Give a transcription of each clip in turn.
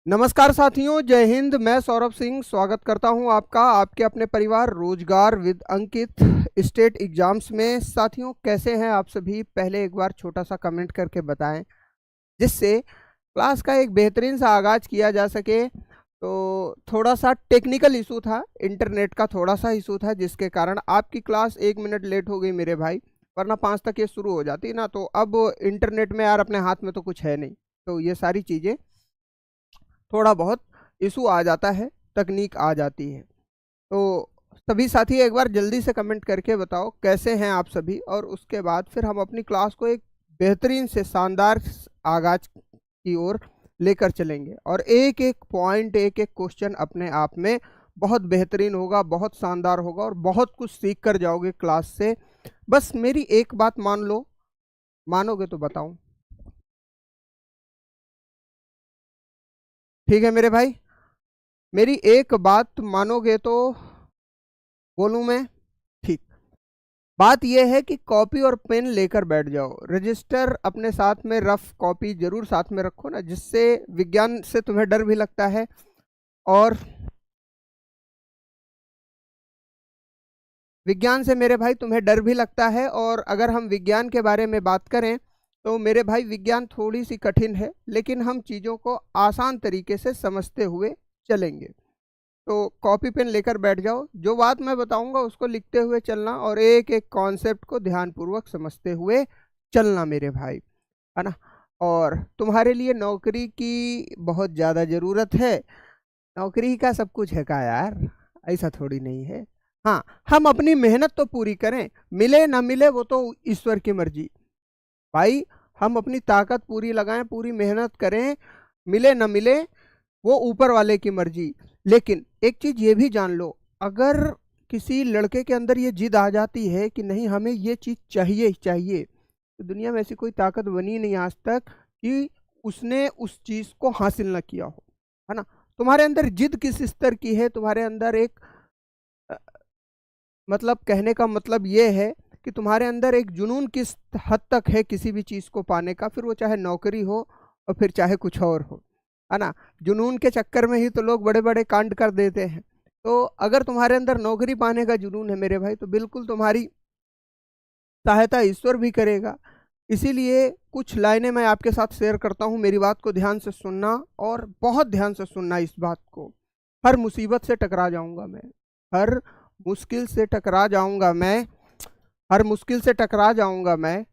नमस्कार साथियों, जय हिंद। मैं सौरभ सिंह स्वागत करता हूं आपका आपके अपने परिवार रोजगार विद अंकित स्टेट एग्जाम्स में। साथियों, कैसे हैं आप सभी? पहले एक बार छोटा सा कमेंट करके बताएं, जिससे क्लास का एक बेहतरीन सा आगाज किया जा सके। तो थोड़ा सा टेक्निकल इशू था, इंटरनेट का थोड़ा सा इशू था, जिसके कारण आपकी क्लास 1 मिनट लेट हो गई मेरे भाई, वरना 5 तक ये शुरू हो जाती ना। तो अब इंटरनेट में यार अपने हाथ में तो कुछ है नहीं, तो ये सारी चीज़ें थोड़ा बहुत इशू आ जाता है, तकनीक आ जाती है। तो सभी साथी एक बार जल्दी से कमेंट करके बताओ कैसे हैं आप सभी, और उसके बाद फिर हम अपनी क्लास को एक बेहतरीन से शानदार आगाज की ओर लेकर चलेंगे। और एक एक पॉइंट, एक एक क्वेश्चन अपने आप में बहुत बेहतरीन होगा, बहुत शानदार होगा, और बहुत कुछ सीख कर जाओगे क्लास से। बस मेरी एक बात मान लो, मानोगे तो बताऊं? ठीक है मेरे भाई, मेरी एक बात मानोगे तो बोलूं मैं? ठीक। बात यह है कि कॉपी और पेन लेकर बैठ जाओ, रजिस्टर अपने साथ में, रफ कॉपी जरूर साथ में रखो ना, जिससे विज्ञान से तुम्हें डर भी लगता है। और विज्ञान से मेरे भाई तुम्हें डर भी लगता है, और अगर हम विज्ञान के बारे में बात करें तो मेरे भाई विज्ञान थोड़ी सी कठिन है, लेकिन हम चीज़ों को आसान तरीके से समझते हुए चलेंगे। तो कॉपी पेन लेकर बैठ जाओ, जो बात मैं बताऊंगा उसको लिखते हुए चलना, और एक एक कॉन्सेप्ट को ध्यानपूर्वक समझते हुए चलना मेरे भाई, है ना। और तुम्हारे लिए नौकरी की बहुत ज़्यादा ज़रूरत है। नौकरी का सब कुछ है का यार? ऐसा थोड़ी नहीं है। हाँ, हम अपनी मेहनत तो पूरी करें, मिले ना मिले वो तो ईश्वर की मर्जी भाई। हम अपनी ताकत पूरी लगाएं, पूरी मेहनत करें, मिले ना मिले वो ऊपर वाले की मर्जी। लेकिन एक चीज ये भी जान लो, अगर किसी लड़के के अंदर ये जिद आ जाती है कि नहीं हमें ये चीज चाहिए ही चाहिए, तो दुनिया में ऐसी कोई ताकत बनी नहीं आज तक कि उसने उस चीज को हासिल ना किया हो, है ना। तुम्हारे अंदर जिद किस स्तर की है, तुम्हारे अंदर एक अ, मतलब कहने का मतलब ये है कि तुम्हारे अंदर एक जुनून किस हद तक है किसी भी चीज को पाने का, फिर वो चाहे नौकरी हो और फिर चाहे कुछ और हो, है ना। जुनून के चक्कर में ही तो लोग बड़े बड़े कांड कर देते हैं। तो अगर तुम्हारे अंदर नौकरी पाने का जुनून है मेरे भाई, तो बिल्कुल तुम्हारी सहायता ईश्वर भी करेगा। इसीलिए कुछ लाइनें मैं आपके साथ शेयर करता हूँ, मेरी बात को ध्यान से सुनना, और बहुत ध्यान से सुनना इस बात को। हर मुसीबत से टकरा जाऊंगा मैं, हर मुश्किल से टकरा जाऊंगा मैं, हर मुश्किल से टकरा जाऊंगा मैं,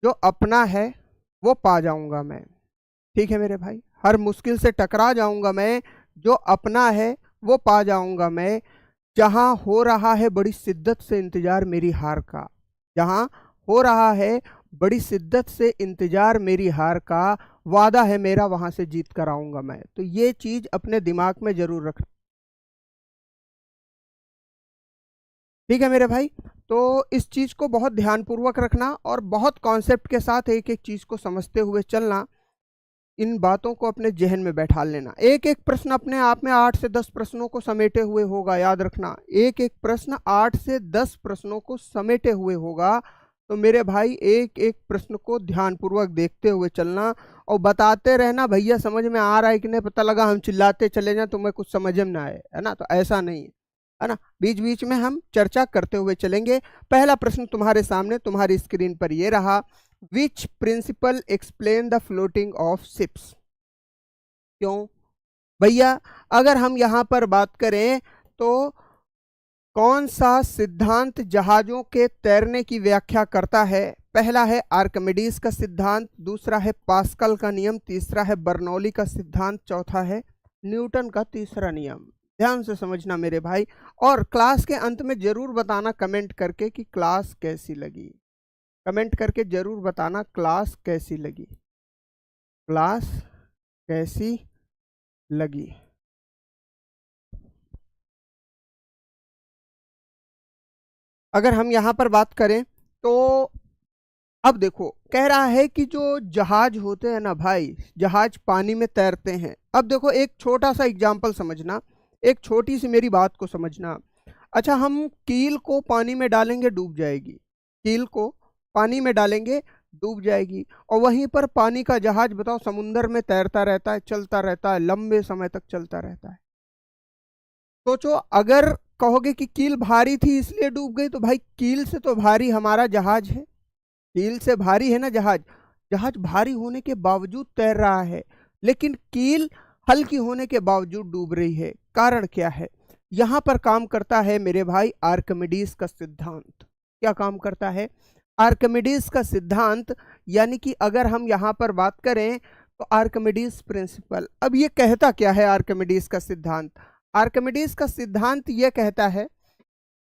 जो अपना है वो पा जाऊंगा मैं। ठीक है मेरे भाई, हर मुश्किल से टकरा जाऊंगा मैं, जो अपना है वो पा जाऊंगा मैं। जहां हो रहा है बड़ी शिद्दत से इंतजार मेरी हार का, जहां हो रहा है बड़ी शिद्दत से इंतजार मेरी हार का, वादा है मेरा वहां से जीत कर आऊंगा मैं। तो ये चीज अपने दिमाग में जरूर रखना। ठीक है मेरे भाई, तो इस चीज को बहुत ध्यानपूर्वक रखना, और बहुत कॉन्सेप्ट के साथ एक एक चीज को समझते हुए चलना। इन बातों को अपने जहन में बैठा लेना। एक एक प्रश्न अपने आप में 8 से 10 प्रश्नों को समेटे हुए होगा, याद रखना। एक एक प्रश्न 8 से 10 प्रश्नों को समेटे हुए होगा। तो मेरे भाई एक एक प्रश्न को ध्यानपूर्वक देखते हुए चलना, और बताते रहना भैया समझ में आ रहा है कि नहीं। पता लगा हम चिल्लाते चले जाएं, तुम्हें कुछ समझ में ना आए, है ना। तो ऐसा नहीं है ना, बीच बीच में हम चर्चा करते हुए चलेंगे। पहला प्रश्न तुम्हारे सामने तुम्हारी स्क्रीन पर ये रहा, which principle explain the floating of ships. क्यों भैया? अगर हम यहाँ पर बात करें तो कौन सा सिद्धांत जहाजों के तैरने की व्याख्या करता है? पहला है आर्किमिडीज का सिद्धांत, दूसरा है पास्कल का नियम, तीसरा है बर्नौली का सिद्धांत, चौथा है न्यूटन का तीसरा नियम। ध्यान से समझना मेरे भाई, और क्लास के अंत में जरूर बताना कमेंट करके कि क्लास कैसी लगी। कमेंट करके जरूर बताना क्लास कैसी लगी, क्लास कैसी लगी। अगर हम यहाँ पर बात करें तो अब देखो, कह रहा है कि जो जहाज होते हैं ना भाई, जहाज पानी में तैरते हैं। अब देखो एक छोटा सा एग्जाम्पल समझना, एक छोटी सी मेरी बात को समझना। अच्छा, हम कील को पानी में डालेंगे डूब जाएगी, कील को पानी में डालेंगे डूब जाएगी। और वहीं पर पानी का जहाज बताओ समुद्र में तैरता रहता है, चलता रहता है, लंबे समय तक चलता रहता है। सोचो, अगर कहोगे कि कील भारी थी इसलिए डूब गई, तो भाई कील से तो भारी हमारा जहाज है, कील से भारी है ना जहाज। जहाज भारी होने के बावजूद तैर रहा है, लेकिन कील हल्की होने के बावजूद डूब रही है। कारण क्या है? यहां पर काम करता है मेरे भाई आर्किमिडीज का सिद्धांत। क्या काम करता है? आर्किमिडीज का सिद्धांत, यानी कि अगर हम यहां पर बात करें तो आर्किमिडीज प्रिंसिपल। अब ये कहता क्या है आर्किमिडीज का सिद्धांत? आर्किमिडीज का सिद्धांत यह कहता है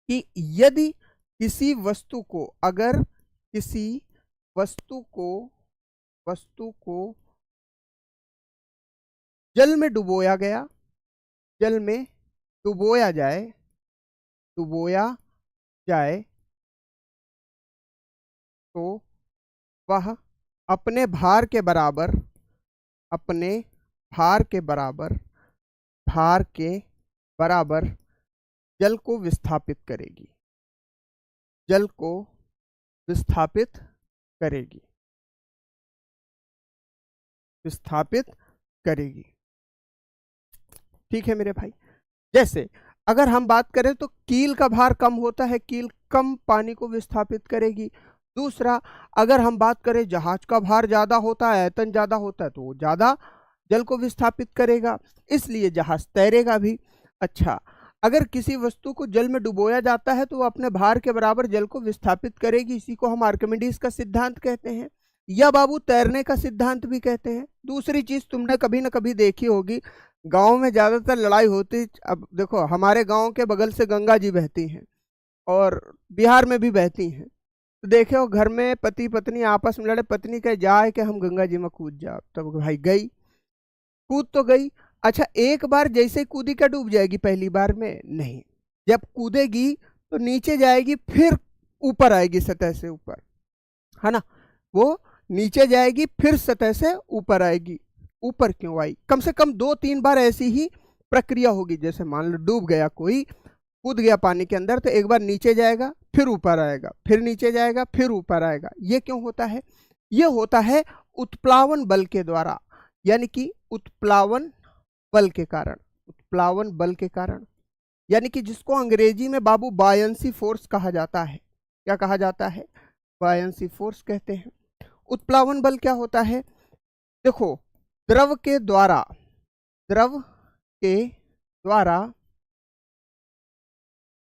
कि यदि किसी वस्तु को, अगर किसी वस्तु को जल में डुबोया गया, जल में डुबोया जाए तो वह अपने भार के बराबर जल को विस्थापित करेगी, जल को विस्थापित करेगी, विस्थापित करेगी। ठीक है मेरे भाई। जैसे अगर हम बात करें तो कील का भार कम होता है, कील कम पानी को विस्थापित करेगी। दूसरा, अगर हम बात करें जहाज का भार ज्यादा होता है, आयतन ज्यादा होता है, तो वो ज्यादा जल को विस्थापित करेगा, इसलिए जहाज तैरेगा भी। अच्छा, अगर किसी वस्तु को जल में डुबोया जाता है तो वो अपने भार के बराबर जल को विस्थापित करेगी, इसी को हम आर्किमिडीज का सिद्धांत कहते हैं, या बाबू तैरने का सिद्धांत भी कहते हैं। दूसरी चीज तुमने कभी ना कभी देखी होगी, गांव में ज्यादातर लड़ाई होती, अब देखो हमारे गांव के बगल से गंगा जी बहती हैं और बिहार में भी बहती हैं, तो देखो घर में पति पत्नी आपस में लड़े, पत्नी कहे जाए कि हम गंगा जी में कूद जाओ, तब भाई गई, कूद तो गई। अच्छा, एक बार जैसे कूदी क्या डूब जाएगी? पहली बार में नहीं, जब कूदेगी तो नीचे जाएगी, फिर ऊपर आएगी सतह से ऊपर, है ना। वो नीचे जाएगी फिर सतह से ऊपर आएगी। ऊपर क्यों आई? कम से कम 2-3 बार ऐसी ही प्रक्रिया होगी। जैसे मान लो डूब गया कोई, कूद गया पानी के अंदर, तो एक बार नीचे जाएगा, फिर ऊपर आएगा, फिर नीचे जाएगा, फिर ऊपर आएगा। ये क्यों होता है? ये होता है उत्प्लावन बल के द्वारा, यानी कि उत्प्लावन बल के कारण, उत्प्लावन बल के कारण, यानी कि जिसको अंग्रेजी में बाबू बायंसी फोर्स कहा जाता है। क्या कहा जाता है? बायंसी फोर्स कहते हैं। उत्प्लावन बल क्या होता है? देखो, द्रव के द्वारा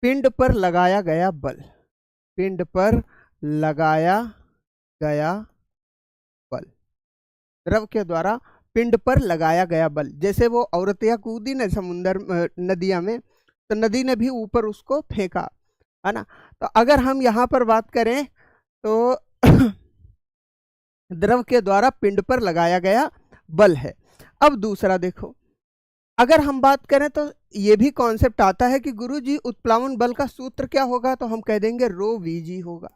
पिंड पर लगाया गया बल, पिंड पर लगाया गया बल, द्रव के द्वारा पिंड पर लगाया गया बल। जैसे वो औरतिया कूदी ना समुद्र नदिया में, तो नदी ने भी ऊपर उसको फेंका, है ना। तो अगर हम यहाँ पर बात करें तो द्रव के द्वारा पिंड पर लगाया गया बल है। अब दूसरा देखो, अगर हम बात करें तो ये भी कॉन्सेप्ट आता है कि गुरुजी उत्प्लावन बल का सूत्र क्या होगा, तो हम कह देंगे रो वीजी होगा।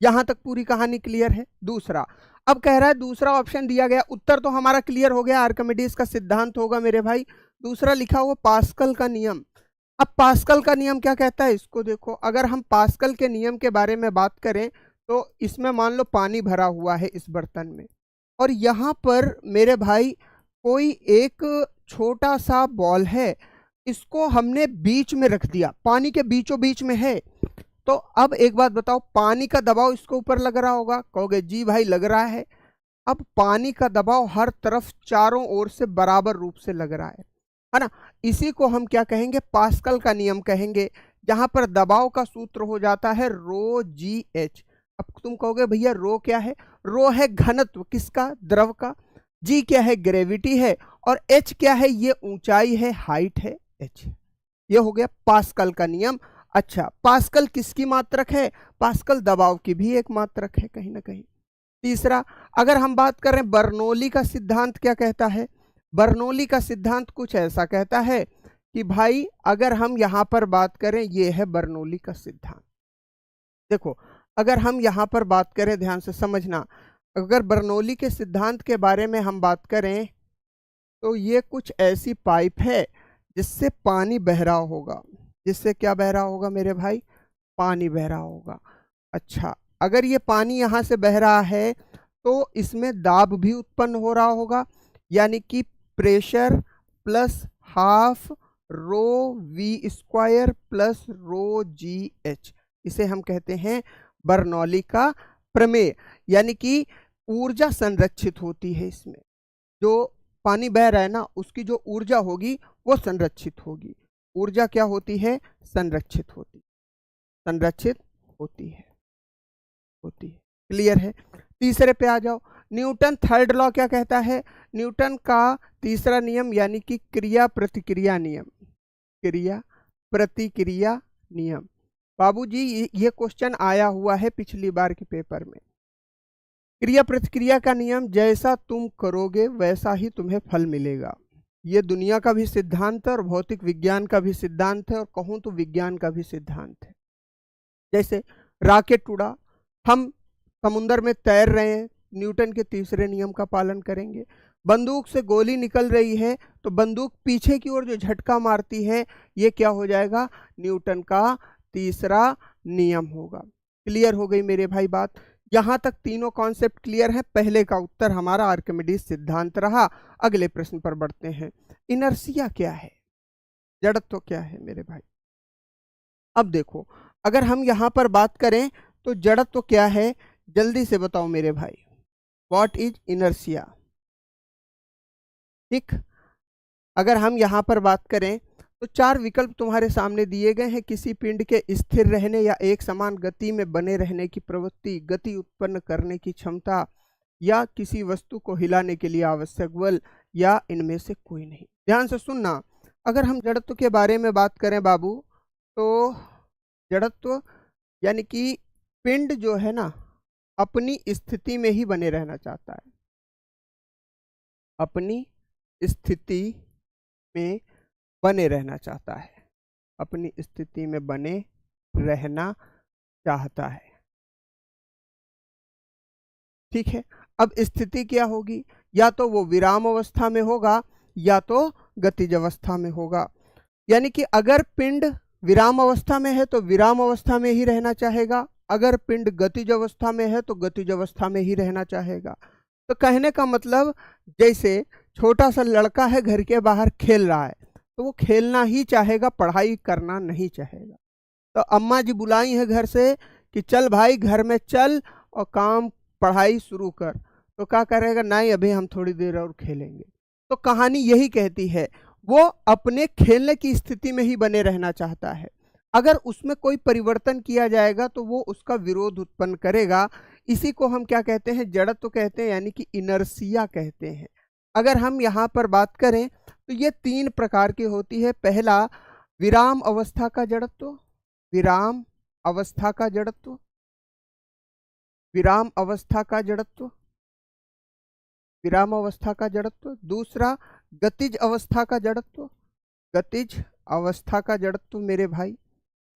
यहां तक पूरी कहानी क्लियर है। दूसरा, अब कह रहा है दूसरा ऑप्शन दिया गया, उत्तर तो हमारा क्लियर हो गया, आर्किमिडीज का सिद्धांत होगा मेरे भाई। दूसरा लिखा हुआ पास्कल का नियम। अब पास्कल का नियम क्या कहता है इसको देखो। अगर हम पास्कल के नियम के बारे में बात करें तो इसमें मान लो पानी भरा हुआ है इस बर्तन में, और यहाँ पर मेरे भाई कोई एक छोटा सा बॉल है, इसको हमने बीच में रख दिया, पानी के बीचों बीच में है। तो अब एक बात बताओ, पानी का दबाव इसके ऊपर लग रहा होगा? कहोगे जी भाई लग रहा है। अब पानी का दबाव हर तरफ चारों ओर से बराबर रूप से लग रहा है ना। इसी को हम क्या कहेंगे? पास्कल का नियम कहेंगे, जहां पर दबाव का सूत्र हो जाता है रो जी एच। अब तुम कहोगे भैया रो क्या है? रो है घनत्व किसका? द्रव का। जी क्या है? ग्रेविटी है। और एच क्या है? ये ऊंचाई है, हाइट है, एच। ये हो गया पास्कल का नियम। अच्छा, पास्कल किसकी मात्रक है? पास्कल दबाव की भी एक मात्रक है कहीं ना कहीं। तीसरा, अगर हम बात करें बर्नौली का सिद्धांत क्या कहता है? बर्नौली का सिद्धांत कुछ ऐसा कहता है कि भाई अगर हम यहां पर बात करें, ये है बर्नौली का सिद्धांत। देखो, अगर हम यहां पर बात करें, ध्यान से समझना, अगर बर्नौली के सिद्धांत के बारे में हम बात करें तो ये कुछ ऐसी पाइप है जिससे पानी बह रहा होगा। जिससे क्या बह रहा होगा मेरे भाई? पानी बह रहा होगा। अच्छा, अगर ये पानी यहाँ से बह रहा है तो इसमें दाब भी उत्पन्न हो रहा होगा, यानी कि pressure plus half rho V square plus rho G H, इसे हम कहते हैं बर्नौली का प्रमेय। यानी कि ऊर्जा संरक्षित होती है इसमें, जो पानी बह रहा है ना उसकी जो ऊर्जा होगी वो संरक्षित होगी। ऊर्जा क्या होती है? संरक्षित होती होती है। क्लियर है? तीसरे पे आ जाओ। न्यूटन थर्ड लॉ क्या कहता है? न्यूटन का तीसरा नियम यानी कि क्रिया प्रतिक्रिया नियम, क्रिया प्रतिक्रिया नियम। बाबूजी ये क्वेश्चन आया हुआ है पिछली बार के पेपर में। क्रिया प्रतिक्रिया का नियम, जैसा तुम करोगे वैसा ही तुम्हें फल मिलेगा। ये दुनिया का भी सिद्धांत है और भौतिक विज्ञान का भी सिद्धांत है, और कहूँ तो विज्ञान का भी सिद्धांत है। जैसे रॉकेट उड़ा, हम समुद्र में तैर रहे हैं, न्यूटन के तीसरे नियम का पालन करेंगे। बंदूक से गोली निकल रही है तो बंदूक पीछे की ओर जो झटका मारती है, ये क्या हो जाएगा? न्यूटन का तीसरा नियम होगा। क्लियर हो गई मेरे भाई बात? यहाँ तक तीनों कॉन्सेप्ट क्लियर है। पहले का उत्तर हमारा आर्किमिडीज सिद्धांत रहा। अगले प्रश्न पर बढ़ते हैं। इनर्शिया क्या है? जड़त्व क्या है मेरे भाई? अब देखो, अगर हम यहाँ पर बात करें तो जड़त्व क्या है, जल्दी से बताओ मेरे भाई। What is inertia? ठीक, अगर हम यहाँ पर बात करें तो चार विकल्प तुम्हारे सामने दिए गए हैं। किसी पिंड के स्थिर रहने या एक समान गति में बने रहने की प्रवृत्ति, गति उत्पन्न करने की क्षमता, या किसी वस्तु को हिलाने के लिए आवश्यक बल, या इनमें से कोई नहीं। ध्यान से सुनना। अगर हम जड़त्व के बारे में बात करें बाबू, तो जड़त्व यानी कि पिंड जो है ना अपनी स्थिति में ही बने रहना चाहता है, अपनी स्थिति में बने रहना चाहता है, अपनी स्थिति में बने रहना चाहता है। ठीक है, अब स्थिति क्या होगी? या तो वो विराम अवस्था में होगा या तो गतिज अवस्था में होगा। यानी कि अगर पिंड विराम अवस्था में है तो विराम अवस्था में ही रहना चाहेगा, अगर पिंड गतिज अवस्था में है तो गतिज अवस्था में ही रहना चाहेगा। तो कहने का मतलब, जैसे छोटा सा लड़का है, घर के बाहर खेल रहा है, तो वो खेलना ही चाहेगा, पढ़ाई करना नहीं चाहेगा। तो अम्मा जी बुलाई है घर से कि चल भाई घर में चल और काम पढ़ाई शुरू कर, तो क्या करेगा? नहीं, अभी हम थोड़ी देर और खेलेंगे। तो कहानी यही कहती है, वो अपने खेलने की स्थिति में ही बने रहना चाहता है। अगर उसमें कोई परिवर्तन किया जाएगा तो वो उसका विरोध उत्पन्न करेगा। इसी को हम क्या कहते हैं? जड़त्व कहते हैं, यानी कि इनर्शिया कहते हैं। अगर हम यहाँ पर बात करें तो ये तीन प्रकार की होती है। पहला, विराम अवस्था का जड़त्व, विराम अवस्था का जड़त्व, विराम अवस्था का जड़त्व, विराम अवस्था का जड़त्व। दूसरा, गतिज अवस्था का जड़त्व, गतिज अवस्था का जड़त्व मेरे भाई।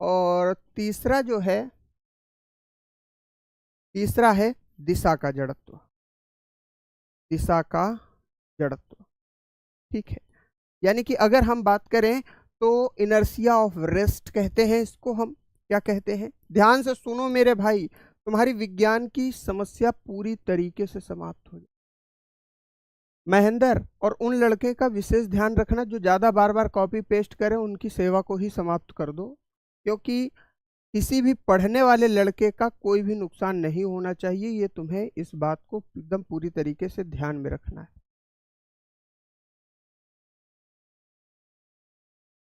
और तीसरा जो है, तीसरा है दिशा का जड़त्व, दिशा का जड़त्व। ठीक है, यानी कि अगर हम बात करें तो इनर्शिया ऑफ रेस्ट कहते हैं इसको। हम क्या कहते हैं? ध्यान से सुनो मेरे भाई, तुम्हारी विज्ञान की समस्या पूरी तरीके से समाप्त हो जाए। महेंद्र और उन लड़के का विशेष ध्यान रखना जो ज़्यादा बार बार कॉपी पेस्ट करें, उनकी सेवा को ही समाप्त कर दो, क्योंकि किसी भी पढ़ने वाले लड़के का कोई भी नुकसान नहीं होना चाहिए। ये तुम्हें इस बात को एकदम पूरी तरीके से ध्यान में रखना है।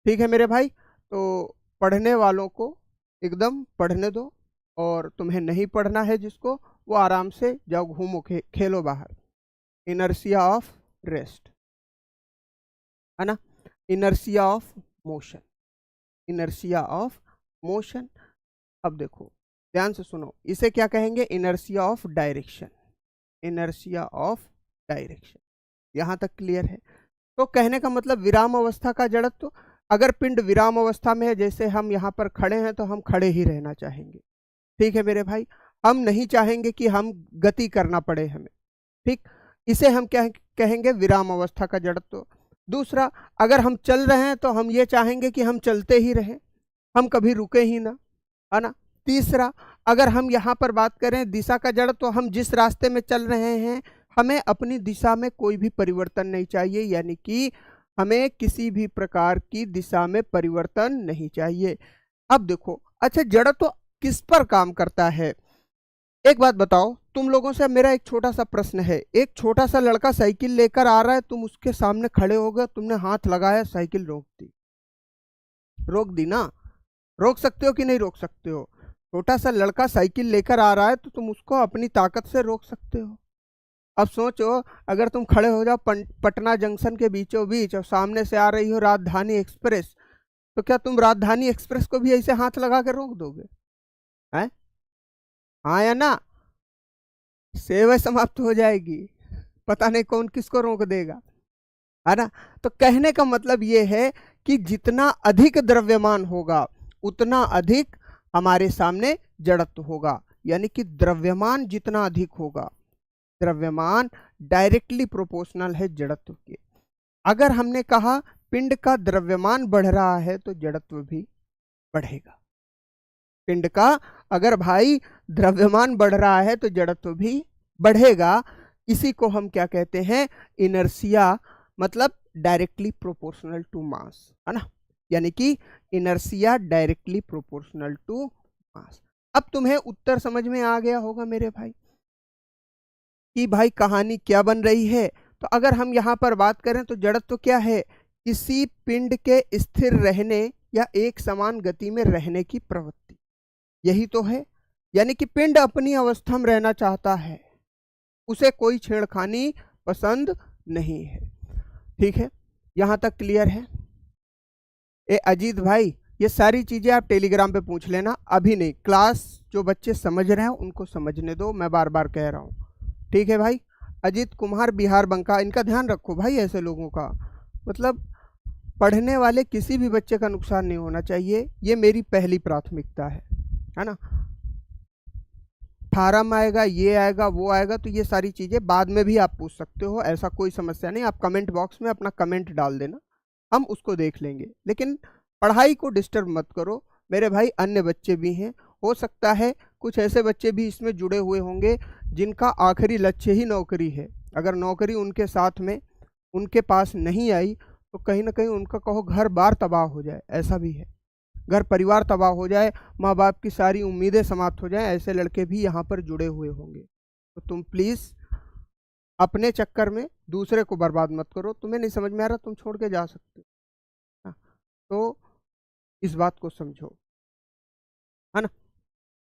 ठीक है मेरे भाई, तो पढ़ने वालों को एकदम पढ़ने दो, और तुम्हें नहीं पढ़ना है जिसको, वो आराम से जाओ, घूमो, खेलो बाहर। इनर्शिया ऑफ रेस्ट है ना, inertia of motion, inertia of motion. अब देखो ध्यान से सुनो, इसे क्या कहेंगे? Inertia of direction, inertia of direction. यहाँ तक क्लियर है? तो कहने का मतलब, विराम अवस्था का जड़त्व, अगर पिंड विराम अवस्था में है, जैसे हम यहाँ पर खड़े हैं तो हम खड़े ही रहना चाहेंगे। ठीक है मेरे भाई, हम नहीं चाहेंगे कि हम गति करना पड़े हमें। ठीक, इसे हम क्या कहेंगे? विराम अवस्था का जड़त्व। दूसरा, अगर हम चल रहे हैं तो हम ये चाहेंगे कि हम चलते ही रहें, हम कभी रुके ही ना, है ना। तीसरा, अगर हम यहाँ पर बात करें दिशा का जड़, तो हम जिस रास्ते में चल रहे हैं हमें अपनी दिशा में कोई भी परिवर्तन नहीं चाहिए, यानी कि हमें किसी भी प्रकार की दिशा में परिवर्तन नहीं चाहिए। अब देखो, अच्छा जड़ तो किस पर काम करता है? एक बात बताओ, तुम लोगों से मेरा एक छोटा सा प्रश्न है। एक छोटा सा लड़का साइकिल लेकर आ रहा है, तुम उसके सामने खड़े हो गए, तुमने हाथ लगाया, साइकिल रोक दी ना? रोक सकते हो कि नहीं रोक सकते हो? छोटा सा लड़का साइकिल लेकर आ रहा है तो तुम उसको अपनी ताकत से रोक सकते हो। अब सोचो, अगर तुम खड़े हो जाओ पटना जंक्शन के बीचों बीच और सामने से आ रही हो राजधानी एक्सप्रेस, तो क्या तुम राजधानी एक्सप्रेस को भी ऐसे हाथ लगा कर रोक दोगे? हैं? हाँ या ना? सेवा समाप्त हो जाएगी, पता नहीं कौन किसको रोक देगा, है ना? तो कहने का मतलब ये है कि जितना अधिक द्रव्यमान होगा उतना अधिक हमारे सामने जड़त्व होगा, यानी कि द्रव्यमान जितना अधिक होगा, द्रव्यमान डायरेक्टली प्रोपोर्शनल है जड़त्व के। अगर हमने कहा पिंड का द्रव्यमान बढ़ रहा है तो जड़त्व भी बढ़ेगा। पिंड का अगर भाई द्रव्यमान बढ़ रहा है तो जड़त्व भी बढ़ेगा। इसी को हम क्या कहते हैं? इनर्शिया, मतलब डायरेक्टली प्रोपोर्शनल टू मास, है ना? यानी कि inertia directly proportional to mass. अब तुम्हें उत्तर समझ में आ गया होगा मेरे भाई कि भाई कहानी क्या बन रही है। तो अगर हम यहाँ पर बात करें तो जड़त्व क्या है? किसी पिंड के स्थिर रहने या एक समान गति में रहने की प्रवृत्ति, यही तो है। यानी कि पिंड अपनी अवस्था में रहना चाहता है, उसे कोई छेड़खानी पसंद नहीं है। ठीक है, यहाँ तक क्लियर है? ए अजीत भाई, ये सारी चीजें आप टेलीग्राम पे पूछ लेना, अभी नहीं। क्लास जो बच्चे समझ रहे हैं उनको समझने दो, मैं बार बार कह रहा हूँ। ठीक है भाई? अजीत कुमार, बिहार बंका, इनका ध्यान रखो भाई। ऐसे लोगों का मतलब पढ़ने वाले किसी भी बच्चे का नुकसान नहीं होना चाहिए, ये मेरी पहली प्राथमिकता है ना? फार्म आएगा, ये आएगा, वो आएगा, तो ये सारी चीज़ें बाद में भी आप पूछ सकते हो, ऐसा कोई समस्या नहीं। आप कमेंट बॉक्स में अपना कमेंट डाल देना, हम उसको देख लेंगे। लेकिन पढ़ाई को डिस्टर्ब मत करो मेरे भाई, अन्य बच्चे भी हैं। हो सकता है कुछ ऐसे बच्चे भी इसमें जुड़े हुए होंगे जिनका आखिरी लक्ष्य ही नौकरी है। अगर नौकरी उनके साथ में उनके पास नहीं आई तो कहीं ना कहीं उनका कहो घर बार तबाह हो जाए, ऐसा भी है। घर परिवार तबाह हो जाए, माँ बाप की सारी उम्मीदें समाप्त हो जाएं, ऐसे लड़के भी यहाँ पर जुड़े हुए होंगे। तो तुम प्लीज़ अपने चक्कर में दूसरे को बर्बाद मत करो। तुम्हें नहीं समझ में आ रहा, तुम छोड़ के जा सकते हो, तो इस बात को समझो, है ना?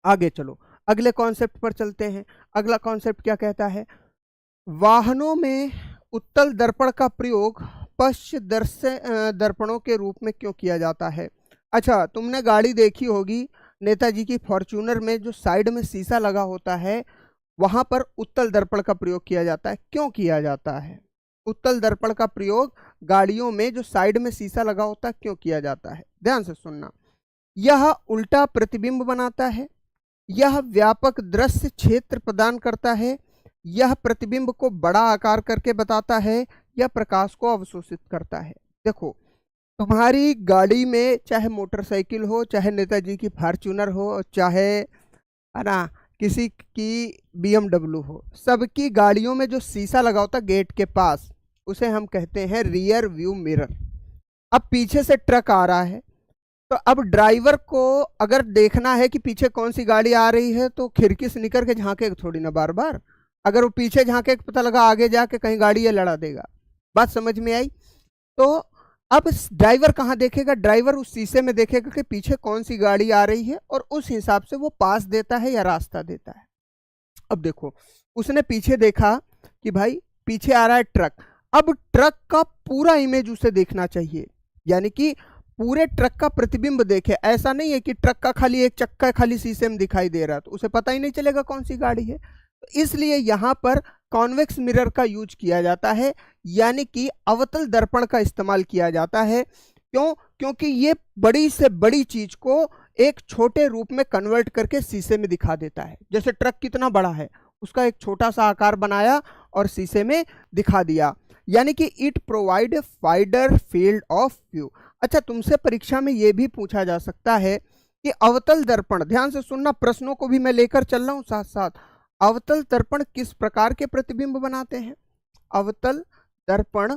आगे चलो, अगले कॉन्सेप्ट पर चलते हैं। अगला कॉन्सेप्ट क्या कहता है? वाहनों में उत्तल दर्पण का प्रयोग पश्च दर्पणों के रूप में क्यों किया जाता है? अच्छा, तुमने गाड़ी देखी होगी, नेताजी की फॉर्च्यूनर में जो साइड में शीशा लगा होता है वहां पर उत्तल दर्पण का प्रयोग किया जाता है। क्यों किया जाता है उत्तल दर्पण का प्रयोग? गाड़ियों में जो साइड में शीशा लगा होता है क्यों किया जाता है? ध्यान से सुनना। यह उल्टा प्रतिबिंब बनाता है, यह व्यापक दृश्य क्षेत्र प्रदान करता है, यह प्रतिबिंब को बड़ा आकार करके बताता है, यह प्रकाश को अवशोषित करता है। देखो, तुम्हारी गाड़ी में चाहे मोटरसाइकिल हो, चाहे नेताजी की फॉर्च्यूनर हो, चाहे है ना किसी की BMW हो, सबकी गाड़ियों में जो शीशा लगा होता है गेट के पास, उसे हम कहते हैं रियर व्यू मिरर। अब पीछे से ट्रक आ रहा है, तो अब ड्राइवर को अगर देखना है कि पीछे कौन सी गाड़ी आ रही है तो खिड़की से निकल के झांके थोड़ी ना बार बार। अगर वो पीछे झांके पता लगा आगे जाके कहीं गाड़ी ये लड़ा देगा। बात समझ में आई? तो अब ड्राइवर कहाँ देखेगा? ड्राइवर उस शीशे में देखेगा कि पीछे कौन सी गाड़ी आ रही है और उस हिसाब से वो पास देता है या रास्ता देता है। अब देखो, उसने पीछे देखा कि भाई पीछे आ रहा है ट्रक, अब ट्रक का पूरा इमेज उसे देखना चाहिए, यानी कि पूरे ट्रक का प्रतिबिंब देखे। ऐसा नहीं है कि ट्रक का खाली एक चक्का खाली शीशे में दिखाई दे रहा तो उसे पता ही नहीं चलेगा कौन सी गाड़ी है। तो इसलिए यहाँ पर कॉन्वेक्स मिरर का यूज किया जाता है, यानी कि अवतल दर्पण का इस्तेमाल किया जाता है। क्यों? क्योंकि ये बड़ी से बड़ी चीज को एक छोटे रूप में कन्वर्ट करके शीशे में दिखा देता है। जैसे ट्रक कितना बड़ा है, उसका एक छोटा सा आकार बनाया और शीशे में दिखा दिया, यानी कि it provide a wider field of view. अच्छा, तुमसे परीक्षा में ये भी पूछा जा सकता है कि अवतल दर्पण, ध्यान से सुनना, प्रश्नों को भी मैं लेकर चल रहा हूं साथ साथ। अवतल दर्पण किस प्रकार के प्रतिबिंब बनाते हैं? अवतल दर्पण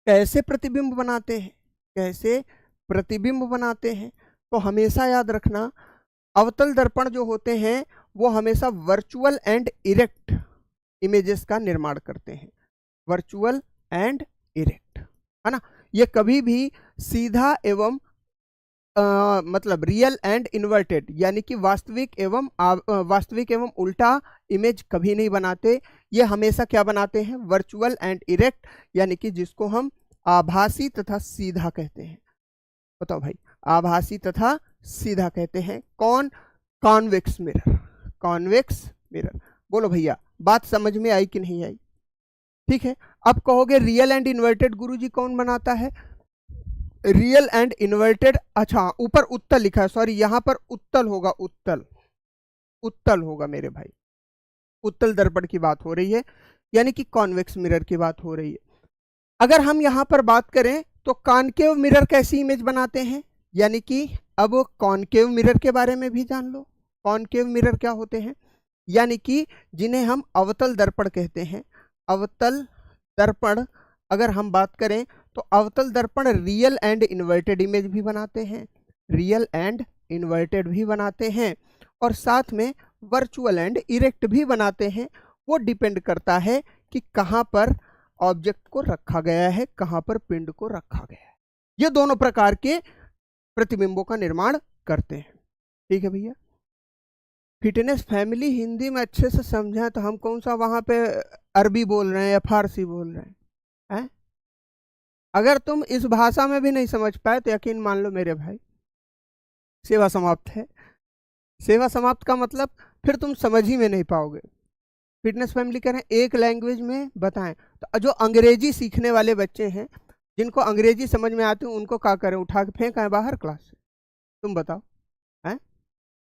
कैसे प्रतिबिंब बनाते हैं? कैसे प्रतिबिंब बनाते हैं? तो हमेशा याद रखना, अवतल दर्पण जो होते हैं वो हमेशा वर्चुअल एंड इरेक्ट इमेजेस का निर्माण करते हैं। वर्चुअल एंड इरेक्ट, है ना। ये कभी भी सीधा एवं मतलब रियल एंड इन्वर्टेड, यानी कि वास्तविक एवं उल्टा इमेज कभी नहीं बनाते। ये हमेशा क्या बनाते हैं? वर्चुअल एंड इरेक्ट, यानी कि जिसको हम आभासी तथा सीधा कहते हैं। बताओ भाई, आभासी तथा सीधा कहते हैं। कौन? Convex mirror. Convex mirror. बोलो भैया, बात समझ में आई कि नहीं आई? ठीक है। अब कहोगे रियल एंड इन्वर्टेड गुरुजी कौन बनाता है? रियल एंड इन्वर्टेड, अच्छा ऊपर उत्तल लिखा है, सॉरी, यहां पर उत्तल होगा, उत्तल, उत्तल होगा मेरे भाई। उत्तल दर्पण की बात हो रही है, यानी कि कॉन्वेक्स मिरर की बात हो रही है। अगर हम यहां पर बात करें तो कॉनकेव मिरर कैसी इमेज बनाते हैं? यानी कि अब कॉनकेव मिरर के बारे में भी जान लो। कॉनकेव मिरर क्या होते हैं? यानी कि जिन्हें हम अवतल दर्पण कहते हैं। अवतल दर्पण अगर हम बात करें तो अवतल दर्पण रियल एंड इन्वर्टेड इमेज भी बनाते हैं, रियल एंड इन्वर्टेड भी बनाते हैं, और साथ में वर्चुअल एंड इरेक्ट भी बनाते हैं। वो डिपेंड करता है कि कहाँ पर ऑब्जेक्ट को रखा गया है, कहाँ पर पिंड को रखा गया है। ये दोनों प्रकार के प्रतिबिंबों का निर्माण करते हैं। ठीक है भैया। फिटनेस फैमिली हिंदी में अच्छे से समझाएं तो हम कौन सा वहां पे अरबी बोल रहे हैं या फारसी बोल रहे हैं? अगर तुम इस भाषा में भी नहीं समझ पाए तो यकीन मान लो मेरे भाई, सेवा समाप्त है। सेवा समाप्त का मतलब फिर तुम समझ ही में नहीं पाओगे। फिटनेस फैमिली कह रहे हैं एक लैंग्वेज में बताएं, तो जो अंग्रेजी सीखने वाले बच्चे हैं, जिनको अंग्रेजी समझ में आती है, उनको क्या करें? उठा के फेंक आए बाहर क्लास से? तुम बताओ हैं?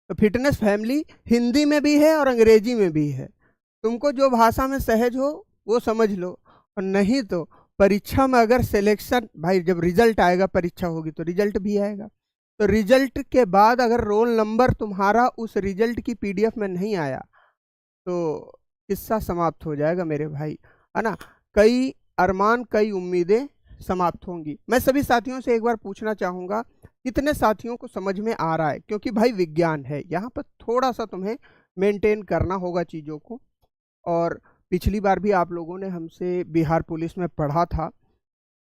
तो फिटनेस फैमिली हिंदी में भी है और अंग्रेजी में भी है। तुमको जो भाषा में सहज हो वो समझ लो, और नहीं तो परीक्षा में अगर सिलेक्शन, भाई जब रिजल्ट आएगा, परीक्षा होगी तो रिजल्ट भी आएगा, तो रिजल्ट के बाद अगर रोल नंबर तुम्हारा उस रिजल्ट की पीडीएफ में नहीं आया तो किस्सा समाप्त हो जाएगा मेरे भाई, है ना। कई अरमान, कई उम्मीदें समाप्त होंगी। मैं सभी साथियों से एक बार पूछना चाहूँगा, कितने साथियों को समझ में आ रहा है? क्योंकि भाई विज्ञान है, यहाँ पर थोड़ा सा तुम्हें मेंटेन करना होगा चीज़ों को। और पिछली बार भी आप लोगों ने हमसे बिहार पुलिस में पढ़ा था,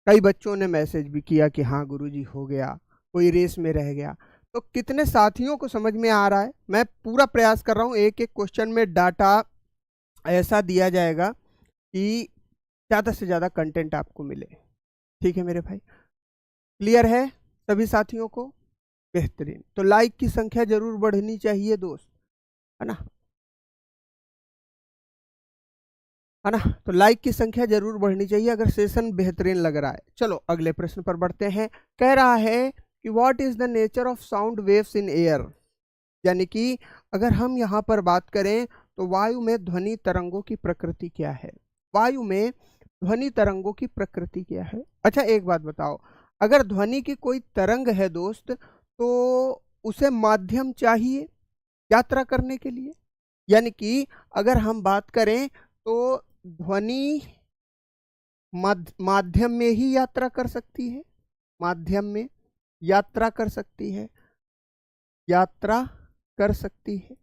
कई बच्चों ने मैसेज भी किया कि हाँ गुरुजी हो गया, कोई रेस में रह गया। तो कितने साथियों को समझ में आ रहा है? मैं पूरा प्रयास कर रहा हूँ, एक एक क्वेश्चन में डाटा ऐसा दिया जाएगा कि ज़्यादा से ज़्यादा कंटेंट आपको मिले। ठीक है मेरे भाई, क्लियर है सभी साथियों को? बेहतरीन। तो लाइक की संख्या जरूर बढ़नी चाहिए दोस्त, है ना, है ना। तो लाइक की संख्या जरूर बढ़नी चाहिए अगर सेशन बेहतरीन लग रहा है। चलो अगले प्रश्न पर बढ़ते हैं। कह रहा है कि what is the nature of sound waves in air, यानी कि अगर हम यहाँ पर बात करें तो वायु में ध्वनि तरंगों की प्रकृति क्या है? वायु में ध्वनि तरंगों की प्रकृति क्या है? अच्छा एक बात बताओ, अगर ध्वनि की कोई तरंग है दोस्त, तो उसे माध्यम चाहिए यात्रा करने के लिए। यानी कि अगर हम बात करें तो ध्वनि माध्यम में ही यात्रा कर सकती है, माध्यम में यात्रा कर सकती है, यात्रा कर सकती है।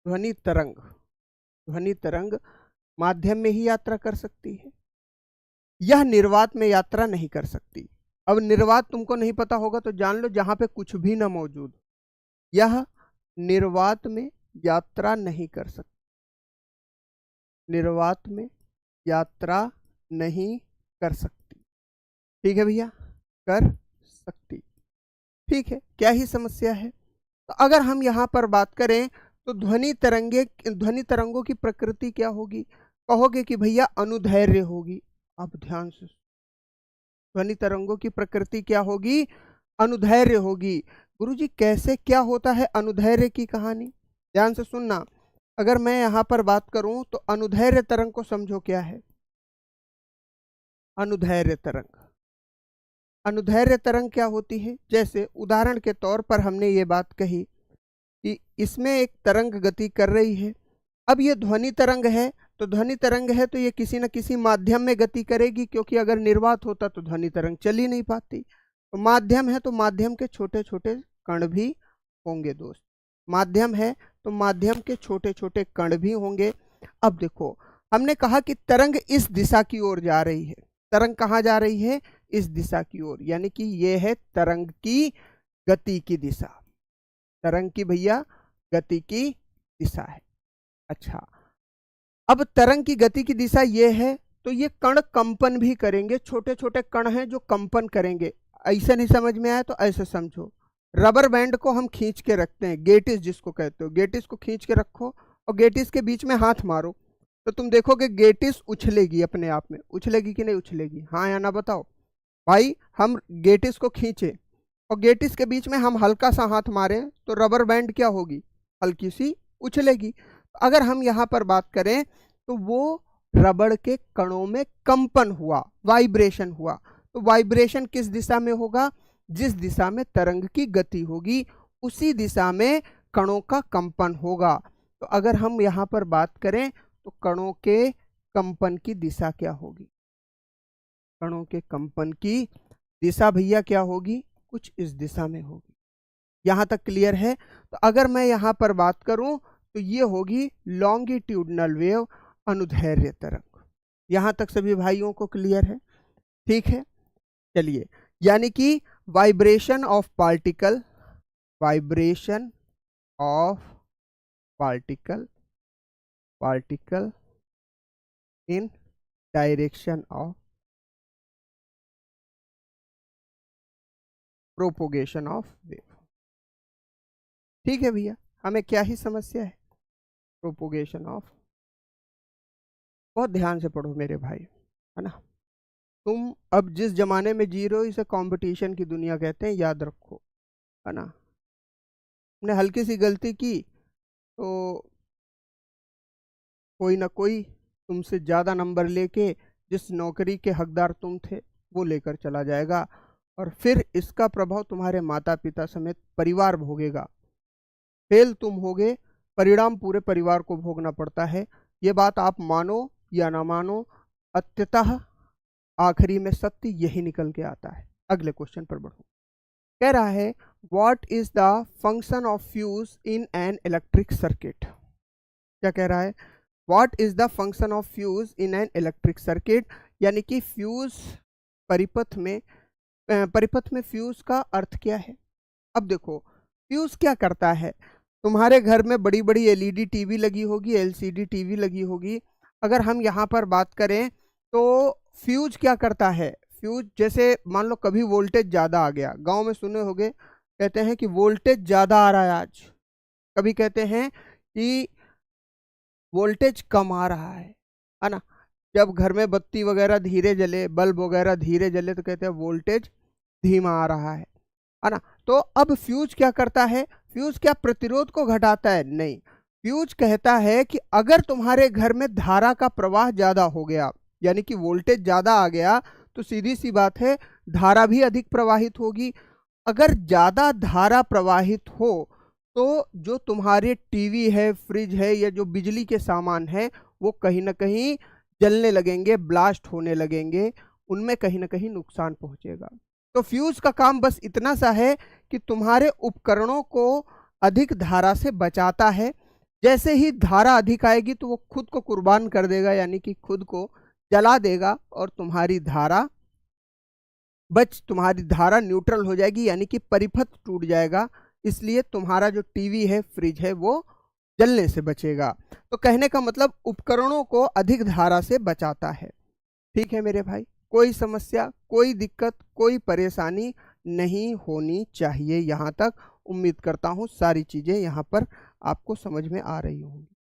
ध्वनि तरंग, ध्वनि तरंग माध्यम में ही यात्रा कर सकती है। यह निर्वात में यात्रा नहीं कर सकती। अब निर्वात तुमको नहीं पता होगा तो जान लो, जहां पे कुछ भी ना मौजूद, यह निर्वात में यात्रा नहीं कर सकती, निर्वात में यात्रा नहीं कर सकती। ठीक है भैया, कर सकती। ठीक है, क्या ही समस्या है। तो अगर हम यहाँ पर बात करें तो ध्वनि तरंगों की प्रकृति क्या होगी? कहोगे कि भैया अनुदैर्घ्य होगी। अब ध्यान से, ध्वनि तरंगों की प्रकृति क्या होगी? अनुदैर्घ्य होगी। गुरुजी कैसे, क्या होता है अनुदैर्घ्य की कहानी? ध्यान से सुनना। अगर मैं यहाँ पर बात करूं तो अनुदैर्घ्य तरंग को समझो क्या है? अनुदैर्घ्य तरंग, अनुदैर्घ्य तरंग क्या होती है? जैसे उदाहरण के तौर पर हमने ये बात कही कि इसमें एक तरंग गति कर रही है। अब ये ध्वनि तरंग है, तो ध्वनि तरंग है तो ये किसी न किसी माध्यम में गति करेगी, क्योंकि अगर निर्वात होता तो ध्वनि तरंग चल ही नहीं पाती। तो माध्यम है तो माध्यम के छोटे छोटे कण भी होंगे दोस्त। माध्यम है तो माध्यम के छोटे छोटे कण भी होंगे। अब देखो, हमने कहा कि तरंग इस दिशा की ओर जा रही है। तरंग कहाँ जा रही है? इस दिशा की ओर, यानी कि ये है तरंग की गति की दिशा। तरंग की भैया गति की दिशा है। अच्छा, अब तरंग की गति की दिशा ये है, तो ये कण कंपन भी करेंगे। छोटे छोटे कण हैं जो कंपन करेंगे। ऐसा नहीं समझ में आया तो ऐसे समझो, रबर बैंड को हम खींच के रखते हैं, गेटिस जिसको कहते हो, गेटिस को खींच के रखो और गेटिस के बीच में हाथ मारो तो तुम देखोगे गेटिस उछलेगी, अपने आप में उछलेगी कि नहीं उछलेगी? हाँ या ना बताओ भाई। हम गेटिस को खींचे और गेटिस के बीच में हम हल्का सा हाथ मारे तो रबर बैंड क्या होगी? हल्की सी उछलेगी। अगर हम यहाँ पर बात करें तो वो रबड़ के कणों में कंपन हुआ, वाइब्रेशन हुआ। तो वाइब्रेशन किस दिशा में होगा? जिस दिशा में तरंग की गति होगी उसी दिशा में कणों का कंपन होगा। तो अगर हम यहाँ पर बात करें तो कणों के कंपन की दिशा क्या होगी? कणों के कंपन की दिशा भैया क्या होगी? कुछ इस दिशा में होगी। यहाँ तक क्लियर है? तो अगर मैं यहाँ पर बात करूं तो ये होगी लॉन्गिट्यूडनल वेव, अनुदैर्घ्य तरंग। यहाँ तक सभी भाइयों को क्लियर है? ठीक है, चलिए। यानी कि vibration of particle, vibration of particle, particle in direction of propagation of wave. ठीक है भैया, हमें क्या ही समस्या है? Propagation of. बहुत ध्यान से पढ़ो मेरे भाई, है ना। तुम अब जिस जमाने में जी रहे हो इसे कंपटीशन की दुनिया कहते हैं, याद रखो, है ना। तुमने हल्की सी गलती की तो कोई ना कोई तुमसे ज़्यादा नंबर लेके जिस नौकरी के हकदार तुम थे वो लेकर चला जाएगा, और फिर इसका प्रभाव तुम्हारे माता पिता समेत परिवार भोगेगा। फेल तुम होगे, परिणाम पूरे परिवार को भोगना पड़ता है। ये बात आप मानो या ना मानो, अंततः आखिरी में सत्य यही निकल के आता है। अगले क्वेश्चन पर बढ़ो। कह रहा है what is the function of fuse in an electric circuit. क्या कह रहा है? What is the function of fuse in an electric circuit, यानी कि फ्यूज परिपथ में फ्यूज का अर्थ क्या है? अब देखो, फ्यूज क्या करता है? तुम्हारे घर में बड़ी बड़ी एलईडी टीवी लगी होगी, एलसीडी टीवी लगी होगी। अगर हम यहाँ पर बात करें तो फ्यूज क्या करता है? फ्यूज जैसे मान लो कभी वोल्टेज ज़्यादा आ गया, गांव में सुने होंगे, कहते हैं कि वोल्टेज ज़्यादा आ रहा है आज। कभी कहते हैं कि वोल्टेज कम आ रहा है ना। जब घर में बत्ती वगैरह धीरे जले, बल्ब वगैरह धीरे जले तो कहते हैं वोल्टेज धीमा आ रहा है ना। तो अब फ्यूज क्या करता है? फ्यूज क्या प्रतिरोध को घटाता है? नहीं, फ्यूज कहता है कि अगर तुम्हारे घर में धारा का प्रवाह ज्यादा हो गया, यानी कि वोल्टेज ज्यादा आ गया, तो सीधी सी बात है धारा भी अधिक प्रवाहित होगी। अगर ज्यादा धारा प्रवाहित हो तो जो तुम्हारे टीवी है, फ्रिज है, या जो बिजली के सामान है वो कहीं ना कहीं जलने लगेंगे, ब्लास्ट होने लगेंगे, उनमें कहीं ना कहीं नुकसान पहुंचेगा। तो फ्यूज का काम बस इतना सा है कि तुम्हारे उपकरणों को अधिक धारा से बचाता है। जैसे ही धारा अधिक आएगी तो वो खुद को कुर्बान कर देगा, यानी कि खुद को जला देगा, और तुम्हारी धारा न्यूट्रल हो जाएगी, यानी कि परिपथ टूट जाएगा। इसलिए तुम्हारा जो टीवी है, फ्रिज है, वो जलने से बचेगा। तो कहने का मतलब उपकरणों को अधिक धारा से बचाता है। ठीक है मेरे भाई, कोई समस्या, कोई दिक्कत, कोई परेशानी नहीं होनी चाहिए। यहाँ तक उम्मीद करता हूँ सारी चीज़ें यहाँ पर आपको समझ में आ रही होंगी।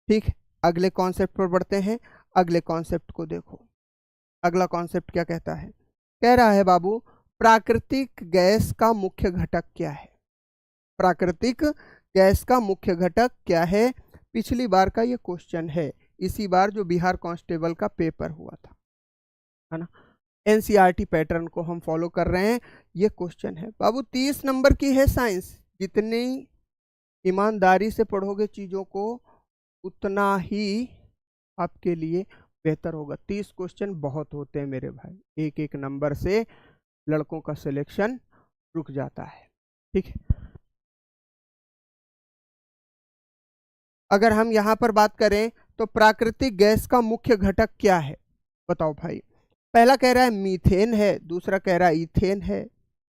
ठीक है, अगले कॉन्सेप्ट पर बढ़ते हैं। अगले कॉन्सेप्ट को देखो। अगला कॉन्सेप्ट क्या कहता है? कह रहा है बाबू, प्राकृतिक गैस का मुख्य घटक क्या है? प्राकृतिक गैस का मुख्य घटक क्या है? पिछली बार का ये क्वेश्चन है, इसी बार जो बिहार कांस्टेबल का पेपर हुआ था, है ना। एनसीईआरटी पैटर्न को हम फॉलो कर रहे हैं। ये क्वेश्चन है बाबू 30 नंबर की है साइंस। जितनी ईमानदारी से पढ़ोगे चीज़ों को उतना ही आपके लिए बेहतर होगा। 30 क्वेश्चन बहुत होते हैं मेरे भाई, एक एक नंबर से लड़कों का सिलेक्शन रुक जाता है। ठीक है, अगर हम यहाँ पर बात करें तो प्राकृतिक गैस का मुख्य घटक क्या है, बताओ भाई। पहला कह रहा है मीथेन है, दूसरा कह रहा है इथेन है,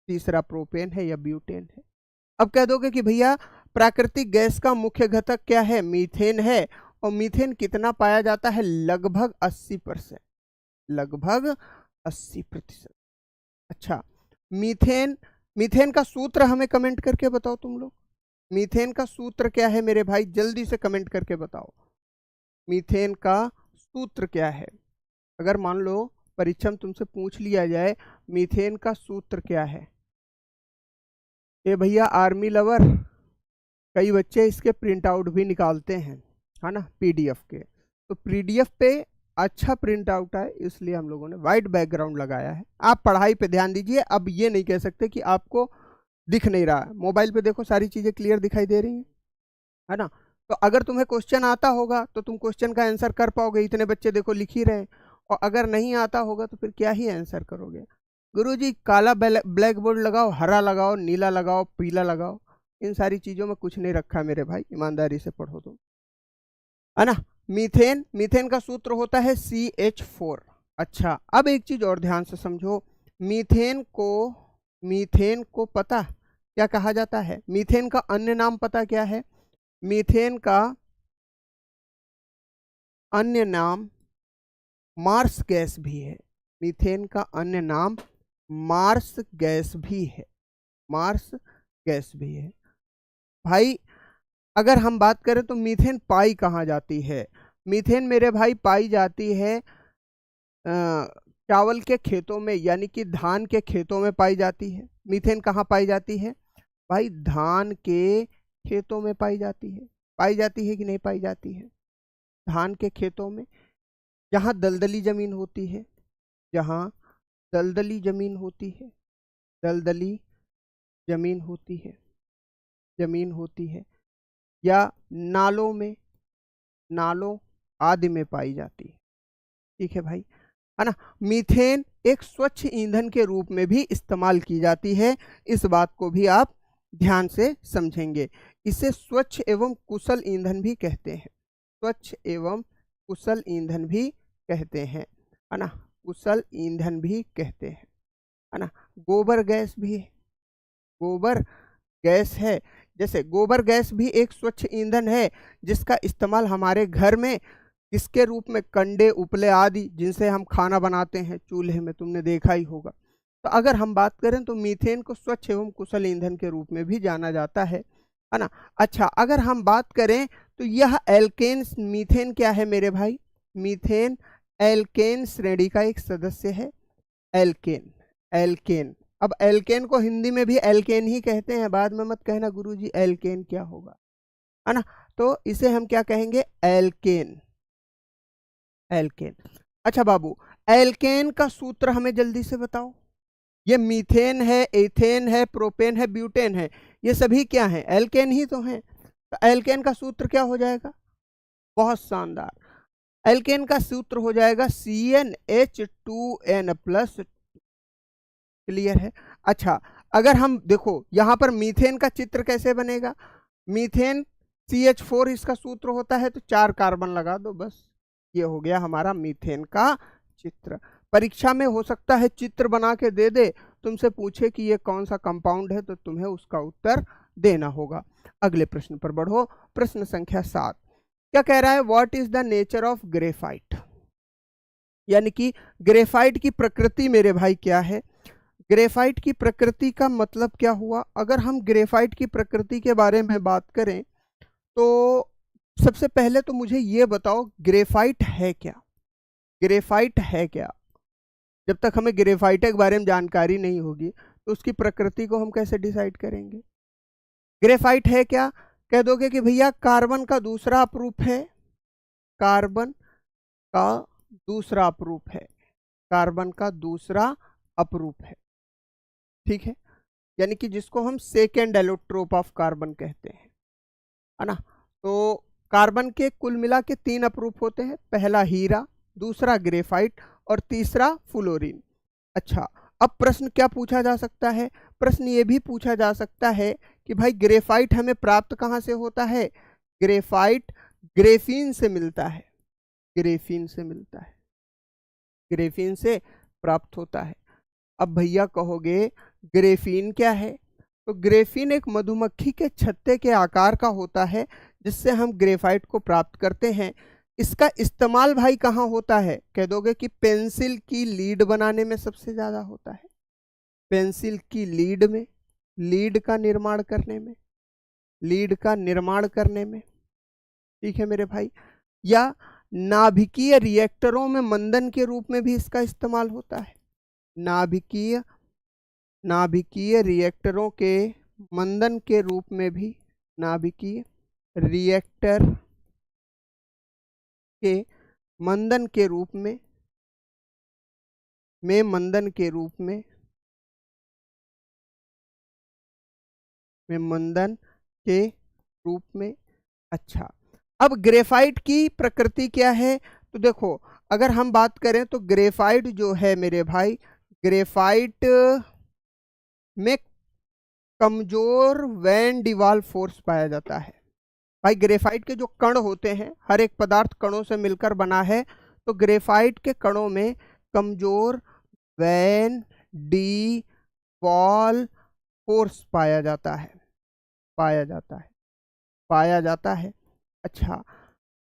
तीसरा प्रोपेन है या ब्यूटेन है। अब कह दोगे कि भैया प्राकृतिक गैस का मुख्य घटक क्या है, मीथेन है, और मीथेन कितना पाया जाता है, लगभग 80%, लगभग 80%। अच्छा, मीथेन, मीथेन का सूत्र हमें कमेंट करके बताओ तुम लोग। मीथेन का सूत्र क्या है मेरे भाई, जल्दी से कमेंट करके बताओ। मीथेन का सूत्र क्या है? अगर मान लो परीक्षा में तुमसे पूछ लिया जाए मीथेन का सूत्र क्या है, ये भैया आर्मी लवर कई बच्चे इसके प्रिंट आउट भी निकालते हैं, है ना, पीडीएफ के। तो पीडीएफ पे अच्छा प्रिंट आउट है, इसलिए हम लोगों ने वाइट बैकग्राउंड लगाया है। आप पढ़ाई पे ध्यान दीजिए। अब ये नहीं कह सकते कि आपको दिख नहीं रहा है, मोबाइल पे देखो सारी चीज़ें क्लियर दिखाई दे रही हैं, है ना। तो अगर तुम्हें क्वेश्चन आता होगा तो तुम क्वेश्चन का आंसर कर पाओगे, इतने बच्चे देखो लिख ही रहे हैं। और अगर नहीं आता होगा तो फिर क्या ही आंसर करोगे। गुरुजी काला ब्लैक बोर्ड लगाओ, हरा लगाओ, नीला लगाओ, पीला लगाओ, इन सारी चीज़ों में कुछ नहीं रखा मेरे भाई, ईमानदारी से पढ़ो तुम, है ना। मीथेन, मीथेन का सूत्र होता है CH4। अच्छा, अब एक चीज और ध्यान से समझो, मीथेन को पता क्या कहा जाता है, मीथेन का अन्य नाम पता क्या है? मीथेन का अन्य नाम मार्स गैस भी है। मीथेन का अन्य नाम मार्स गैस भी है, मार्स गैस भी है भाई। अगर हम बात करें तो मीथेन पाई कहाँ जाती है? मीथेन मेरे भाई पाई जाती है चावल के खेतों में, यानी कि धान के खेतों में पाई जाती है। मीथेन कहाँ पाई जाती है भाई? धान के खेतों में पाई जाती है। पाई जाती है कि नहीं पाई जाती है? धान के खेतों में, जहाँ दलदली जमीन होती है, जहाँ दलदली जमीन होती है, दलदली जमीन होती है, जमीन होती है, या नालों में, नालों आदि में पाई जाती है। ठीक है भाई, है ना। मीथेन एक स्वच्छ ईंधन के रूप में भी इस्तेमाल की जाती है, इस बात को भी आप ध्यान से समझेंगे। इसे स्वच्छ एवं कुशल ईंधन भी कहते हैं, स्वच्छ एवं कुशल ईंधन भी कहते हैं, है ना, कुशल ईंधन भी कहते हैं, है ना। गोबर गैस भी, गोबर गैस है, जैसे गोबर गैस भी एक स्वच्छ ईंधन है जिसका इस्तेमाल हमारे घर में किसके रूप में, कंडे उपले आदि जिनसे हम खाना बनाते हैं चूल्हे में, तुमने देखा ही होगा। तो अगर हम बात करें तो मीथेन को स्वच्छ एवं कुशल ईंधन के रूप में भी जाना जाता है ना। अच्छा, अगर हम बात करें तो यह एल्केन, मीथेन क्या है मेरे भाई? मीथेन एल्केन श्रेणी का एक सदस्य है, एल्केन, एल्केन। अब एल्केन को हिंदी में भी एल्केन ही कहते हैं, बाद में मत कहना गुरुजी एल्केन क्या होगा, है ना। तो इसे हम क्या कहेंगे? Alkane, alkane. अच्छा बाबू, एल्केन का सूत्र हमें जल्दी से बताओ। ये मीथेन है, एथेन है, प्रोपेन है, ब्यूटेन है, ये सभी क्या हैं? एल्केन ही तो हैं। तो एल्केन का सूत्र क्या हो जाएगा? बहुत शानदार, एल्केन का सूत्र हो जाएगा CnH2n+। क्लियर है? अच्छा, अगर हम देखो यहाँ पर मीथेन का चित्र कैसे बनेगा, मीथेन CH4 इसका सूत्र होता है, तो 4 कार्बन लगा दो बस, ये हो गया हमारा मीथेन का चित्र। परीक्षा में हो सकता है चित्र बना के दे दे, तुमसे पूछे कि ये कौन सा कंपाउंड है, तो तुम्हें उसका उत्तर देना होगा। अगले प्रश्न पर बढ़ो, प्रश्न संख्या 7 क्या कह रहा है? What is the nature of graphite, यानी कि ग्रेफाइट की प्रकृति मेरे भाई क्या है? ग्रेफाइट की प्रकृति का मतलब क्या हुआ? अगर हम ग्रेफाइट की प्रकृति के बारे में बात करें तो सबसे पहले तो मुझे ये बताओ ग्रेफाइट है क्या? ग्रेफाइट है क्या? जब तक हमें ग्रेफाइट के बारे में जानकारी नहीं होगी तो उसकी प्रकृति को हम कैसे डिसाइड करेंगे? ग्रेफाइट है क्या? कह दोगे कि भैया कार्बन का दूसरा अपरूप है, कार्बन का दूसरा अपरूप है, कार्बन का दूसरा अपरूप है, ठीक है, यानी कि जिसको हम सेकेंड एलोट्रोप ऑफ कार्बन कहते हैं, है ना। तो कार्बन के कुल मिला के 3 अपरूप होते हैं, पहला हीरा, दूसरा ग्रेफाइट और तीसरा फ्लोरीन। अच्छा, अब प्रश्न क्या पूछा जा सकता है? प्रश्न ये भी पूछा जा सकता है कि भाई ग्रेफाइट हमें प्राप्त कहाँ से होता है? ग्रेफाइट ग्रेफीन से मिलता है, ग्रेफीन से मिलता है, ग्रेफीन से प्राप्त होता है। अब भैया कहोगे ग्रेफीन क्या है? तो ग्रेफीन एक मधुमक्खी के छत्ते के आकार का होता है जिससे हम ग्रेफाइट को प्राप्त करते हैं। इसका इस्तेमाल भाई कहाँ होता है? कह दोगे कि पेंसिल की लीड बनाने में सबसे ज्यादा होता है, पेंसिल की लीड में, लीड का निर्माण करने में, लीड का निर्माण करने में, ठीक है मेरे भाई। या नाभिकीय रिएक्टरों में मंदन के रूप में भी इसका इस्तेमाल होता है, नाभिकीय रिएक्टरों के मंदन के रूप में भी, नाभिकीय रिएक्टर के मंदन के रूप में, मंदन के रूप में, मंदन के रूप में। अच्छा, अब ग्रेफाइट की प्रकृति क्या है? तो देखो, अगर हम बात करें तो ग्रेफाइट जो है मेरे भाई, ग्रेफाइट में कमजोर वैन डिवाल फोर्स पाया जाता है। भाई ग्रेफाइट के जो कण होते हैं, हर एक पदार्थ कणों से मिलकर बना है, तो ग्रेफाइट के कणों में कमजोर वैन डी वॉल फोर्स पाया जाता है, पाया जाता है, पाया जाता है। अच्छा,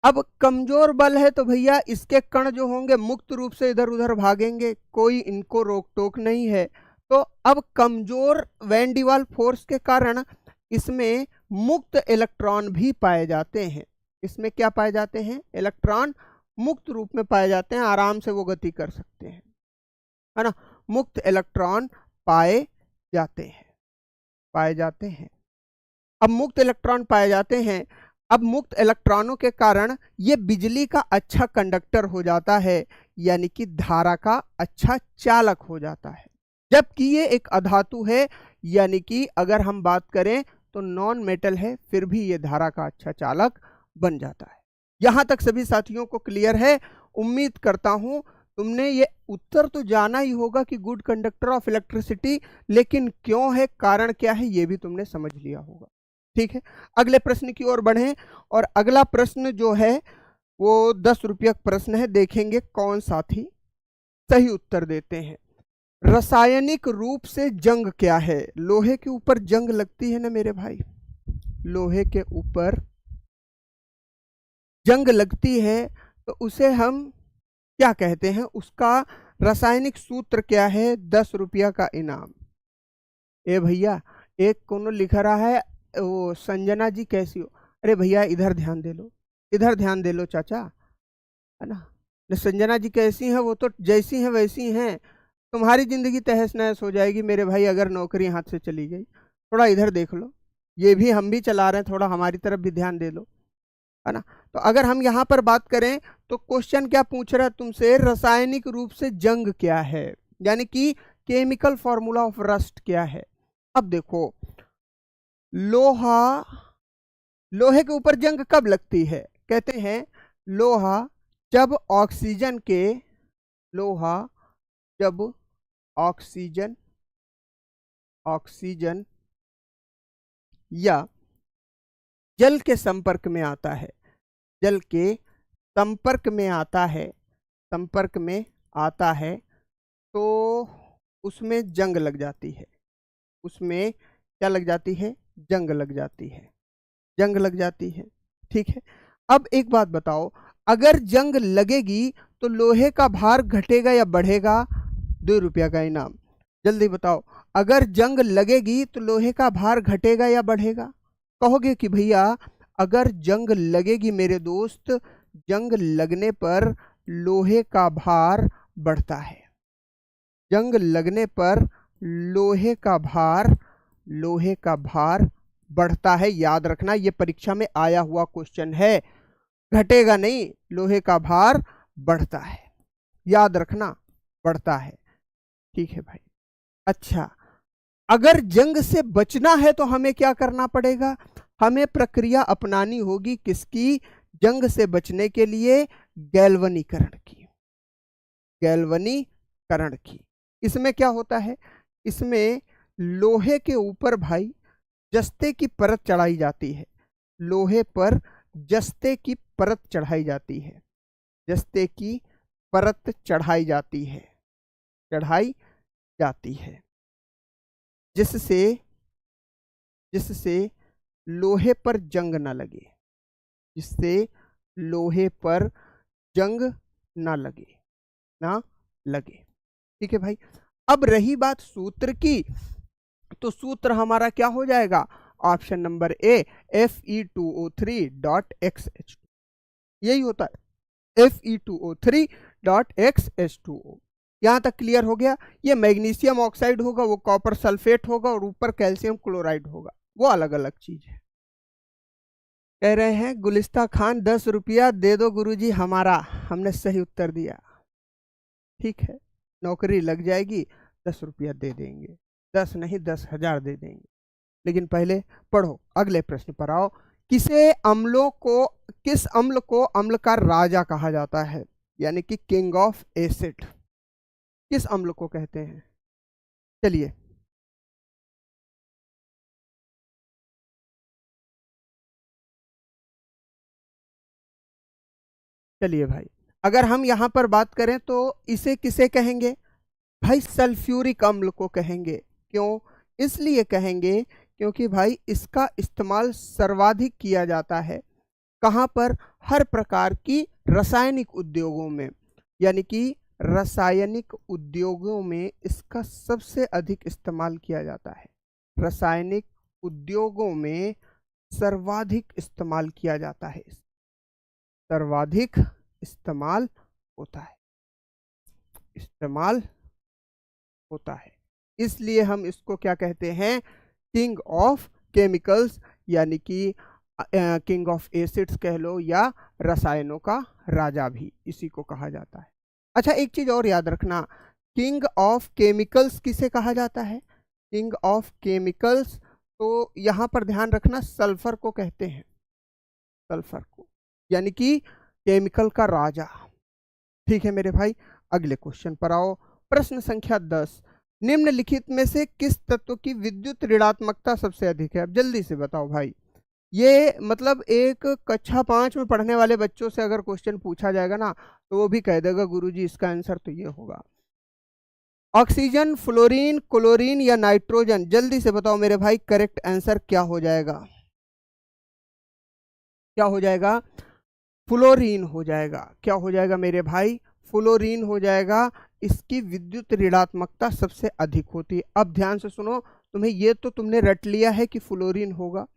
अब कमजोर बल है तो भैया इसके कण जो होंगे मुक्त रूप से इधर उधर भागेंगे, कोई इनको रोक टोक नहीं है। तो अब कमजोर वैन डी वॉल फोर्स के कारण इसमें मुक्त इलेक्ट्रॉन भी पाए जाते हैं। इसमें क्या पाए जाते हैं? इलेक्ट्रॉन मुक्त रूप में पाए जाते हैं, आराम से वो गति कर सकते हैं, है ना। मुक्त इलेक्ट्रॉन पाए जाते हैं, पाए जाते हैं। अब मुक्त इलेक्ट्रॉन पाए जाते हैं, अब मुक्त इलेक्ट्रॉनों के कारण ये बिजली का अच्छा कंडक्टर हो जाता है, यानी कि धारा का अच्छा चालक हो जाता है। जबकि ये एक अधातु है, यानी कि अगर हम बात करें तो नॉन मेटल है, फिर भी ये धारा का अच्छा चालक बन जाता है। यहां तक सभी साथियों को क्लियर है? उम्मीद करता हूं तुमने ये उत्तर तो जाना ही होगा कि गुड कंडक्टर ऑफ इलेक्ट्रिसिटी, लेकिन क्यों है, कारण क्या है, ये भी तुमने समझ लिया होगा। ठीक है, अगले प्रश्न की ओर बढ़ें, और अगला प्रश्न जो है वो 10 रुपया प्रश्न है। देखेंगे कौन साथी सही उत्तर देते हैं। रासायनिक रूप से जंग क्या है? लोहे के ऊपर जंग लगती है ना मेरे भाई, लोहे के ऊपर जंग लगती है, तो उसे हम क्या कहते हैं? उसका रासायनिक सूत्र क्या है? 10 रुपया का इनाम। ए भैया, एक कोनो लिखा रहा है वो संजना जी कैसी हो? अरे भैया इधर ध्यान दे लो, इधर ध्यान दे लो चाचा, है ना। संजना जी कैसी हैं? वो तो जैसी हैं वैसी हैं। तुम्हारी जिंदगी तहस नहस हो जाएगी मेरे भाई अगर नौकरी हाथ से चली गई। थोड़ा इधर देख लो, ये भी हम भी चला रहे हैं, थोड़ा हमारी तरफ भी ध्यान दे लो, है ना। तो अगर हम यहाँ पर बात करें तो क्वेश्चन क्या पूछ रहा है तुमसे? रासायनिक रूप से जंग क्या है, यानी कि केमिकल फॉर्मूला ऑफ रस्ट क्या है। अब देखो, लोहा, लोहे के ऊपर जंग कब लगती है? कहते हैं लोहा जब ऑक्सीजन के, लोहा जब ऑक्सीजन, ऑक्सीजन या जल के संपर्क में आता है, जल के संपर्क में आता है, संपर्क में आता है, तो उसमें जंग लग जाती है, उसमें क्या लग जाती है? जंग लग जाती है, जंग लग जाती है। ठीक है, अब एक बात बताओ, अगर जंग लगेगी तो लोहे का भार घटेगा या बढ़ेगा? 2 रुपया का इनाम, जल्दी बताओ। अगर जंग लगेगी तो लोहे का भार घटेगा या बढ़ेगा? कहोगे कि भैया अगर जंग लगेगी मेरे दोस्त, जंग लगने पर लोहे का भार बढ़ता है, जंग लगने पर लोहे का भार, लोहे का भार बढ़ता है। याद रखना, ये परीक्षा में आया हुआ क्वेश्चन है, घटेगा नहीं, लोहे का भार बढ़ता है, याद रखना। बढ़ता है। ठीक है भाई। अच्छा, अगर जंग से बचना है तो हमें क्या करना पड़ेगा? हमें प्रक्रिया अपनानी होगी किसकी? जंग से बचने के लिए गैल्वनीकरण की। गैल्वनीकरण की। इसमें क्या होता है? इसमें लोहे के ऊपर भाई जस्ते की परत चढ़ाई जाती है। लोहे पर जस्ते की परत चढ़ाई जाती है। जस्ते की परत चढ़ाई जाती है। चढ़ाई जाती है जिससे जिससे लोहे पर जंग ना लगे। जिससे लोहे पर जंग ना लगे। ना लगे। ठीक है भाई। अब रही बात सूत्र की, तो सूत्र हमारा क्या हो जाएगा? Option number A, Fe2O3.XH2। यही होता है, Fe2O3.XH2O। यहां तक क्लियर हो गया? ये मैग्नीशियम ऑक्साइड होगा, वो कॉपर सल्फेट होगा, और ऊपर कैल्शियम क्लोराइड होगा, वो अलग अलग चीज है। कह रहे हैं गुलिस्ता खान 10 रुपया दे दो गुरुजी हमारा। हमने सही उत्तर दिया। ठीक है, नौकरी लग जाएगी, 10 रुपया दे देंगे। 10 नहीं, 10,000 दे देंगे। लेकिन पहले पढ़ो, अगले प्रश्न पर आओ। किस अम्ल को अम्ल का राजा कहा जाता है, यानी कि किंग ऑफ एसिड? किस अम्ल को कहते हैं? चलिए, चलिए भाई, अगर हम यहां पर बात करें तो इसे किसे कहेंगे? भाई सल्फ्यूरिक अम्ल को कहेंगे। क्यों? इसलिए कहेंगे क्योंकि भाई इसका इस्तेमाल सर्वाधिक किया जाता है। कहां पर? हर प्रकार की रासायनिक उद्योगों में, यानी कि रासायनिक उद्योगों में इसका सबसे अधिक इस्तेमाल किया जाता है। रासायनिक उद्योगों में सर्वाधिक इस्तेमाल किया जाता है। सर्वाधिक इस्तेमाल होता है। इस्तेमाल होता है, इसलिए हम इसको क्या कहते हैं? किंग ऑफ केमिकल्स, यानी कि किंग ऑफ एसिड्स कह लो, या रसायनों का राजा भी इसी को कहा जाता है। अच्छा, एक चीज और याद रखना, किंग ऑफ केमिकल्स किसे कहा जाता है? किंग ऑफ केमिकल्स, तो यहां पर ध्यान रखना, सल्फर को कहते हैं। सल्फर को, यानी कि केमिकल का राजा। ठीक है मेरे भाई, अगले क्वेश्चन पर आओ। प्रश्न संख्या 10, निम्नलिखित में से किस तत्व की विद्युत ऋणात्मकता सबसे अधिक है? अब जल्दी से बताओ भाई। ये मतलब एक कक्षा 5 में पढ़ने वाले बच्चों से अगर क्वेश्चन पूछा जाएगा ना, तो वो भी कह देगा गुरुजी इसका आंसर तो ये होगा। ऑक्सीजन, फ्लोरीन, क्लोरीन या नाइट्रोजन? जल्दी से बताओ मेरे भाई, करेक्ट आंसर क्या हो जाएगा? क्या हो जाएगा? फ्लोरीन हो जाएगा। क्या हो जाएगा मेरे भाई? फ्लोरीन हो जाएगा। इसकी विद्युत ऋणात्मकता सबसे अधिक होती है। अब ध्यान से सुनो, तुम्हें ये तो तुमने रट लिया है कि फ्लोरीन होगा,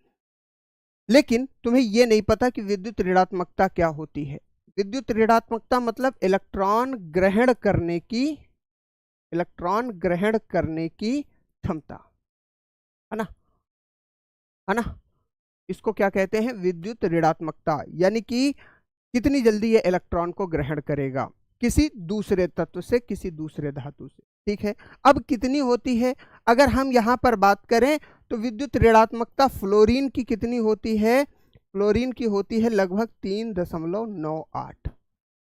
लेकिन तुम्हें ये नहीं पता कि विद्युत ऋणात्मकता क्या होती है। विद्युत ऋणात्मकता मतलब इलेक्ट्रॉन ग्रहण करने की क्षमता, है ना? है ना? इसको क्या कहते हैं? विद्युत ऋणात्मकता, यानी कि कितनी जल्दी ये इलेक्ट्रॉन को ग्रहण करेगा किसी दूसरे तत्व से, किसी दूसरे धातु से। ठीक है, अब कितनी होती है? अगर हम यहां पर बात करें तो विद्युत ऋणात्मकता फ्लोरीन की कितनी होती है? फ्लोरीन की होती है लगभग 3.98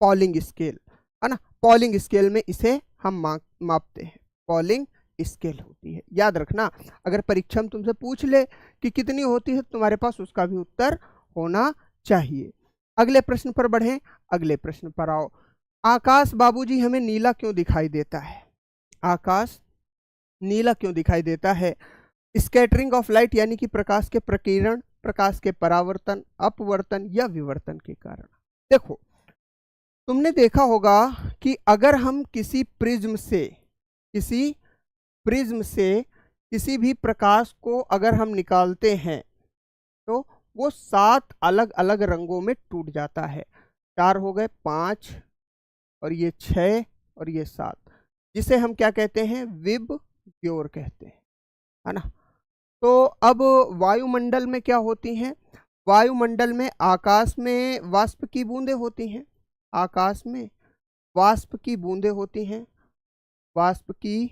पॉलिंग स्केल, है ना? पॉलिंग स्केल में इसे हम मापते हैं। पॉलिंग स्केल होती है, याद रखना। अगर परीक्षा में तुमसे पूछ ले कि कितनी होती है, तुम्हारे पास उसका भी उत्तर होना चाहिए। अगले प्रश्न पर बढ़ें। अगले प्रश्न पर आओ। आकाश बाबूजी हमें नीला क्यों दिखाई देता है? आकाश नीला क्यों दिखाई देता है? स्कैटरिंग ऑफ लाइट, यानी कि प्रकाश के प्रकीर्णन, प्रकाश के परावर्तन, अपवर्तन या विवर्तन के कारण। देखो, तुमने देखा होगा कि अगर हम किसी प्रिज्म से किसी भी प्रकाश को अगर हम निकालते हैं तो वो 7 अलग अलग रंगों में टूट जाता है। 4 हो गए, 5 और ये 6 और ये 7, जिसे हम क्या कहते हैं? विब ग्योर कहते हैं, है ना? तो अब वायुमंडल में क्या होती हैं? वायुमंडल में आकाश में वाष्प की बूंदें होती हैं। आकाश में वाष्प की बूंदें होती हैं। वाष्प की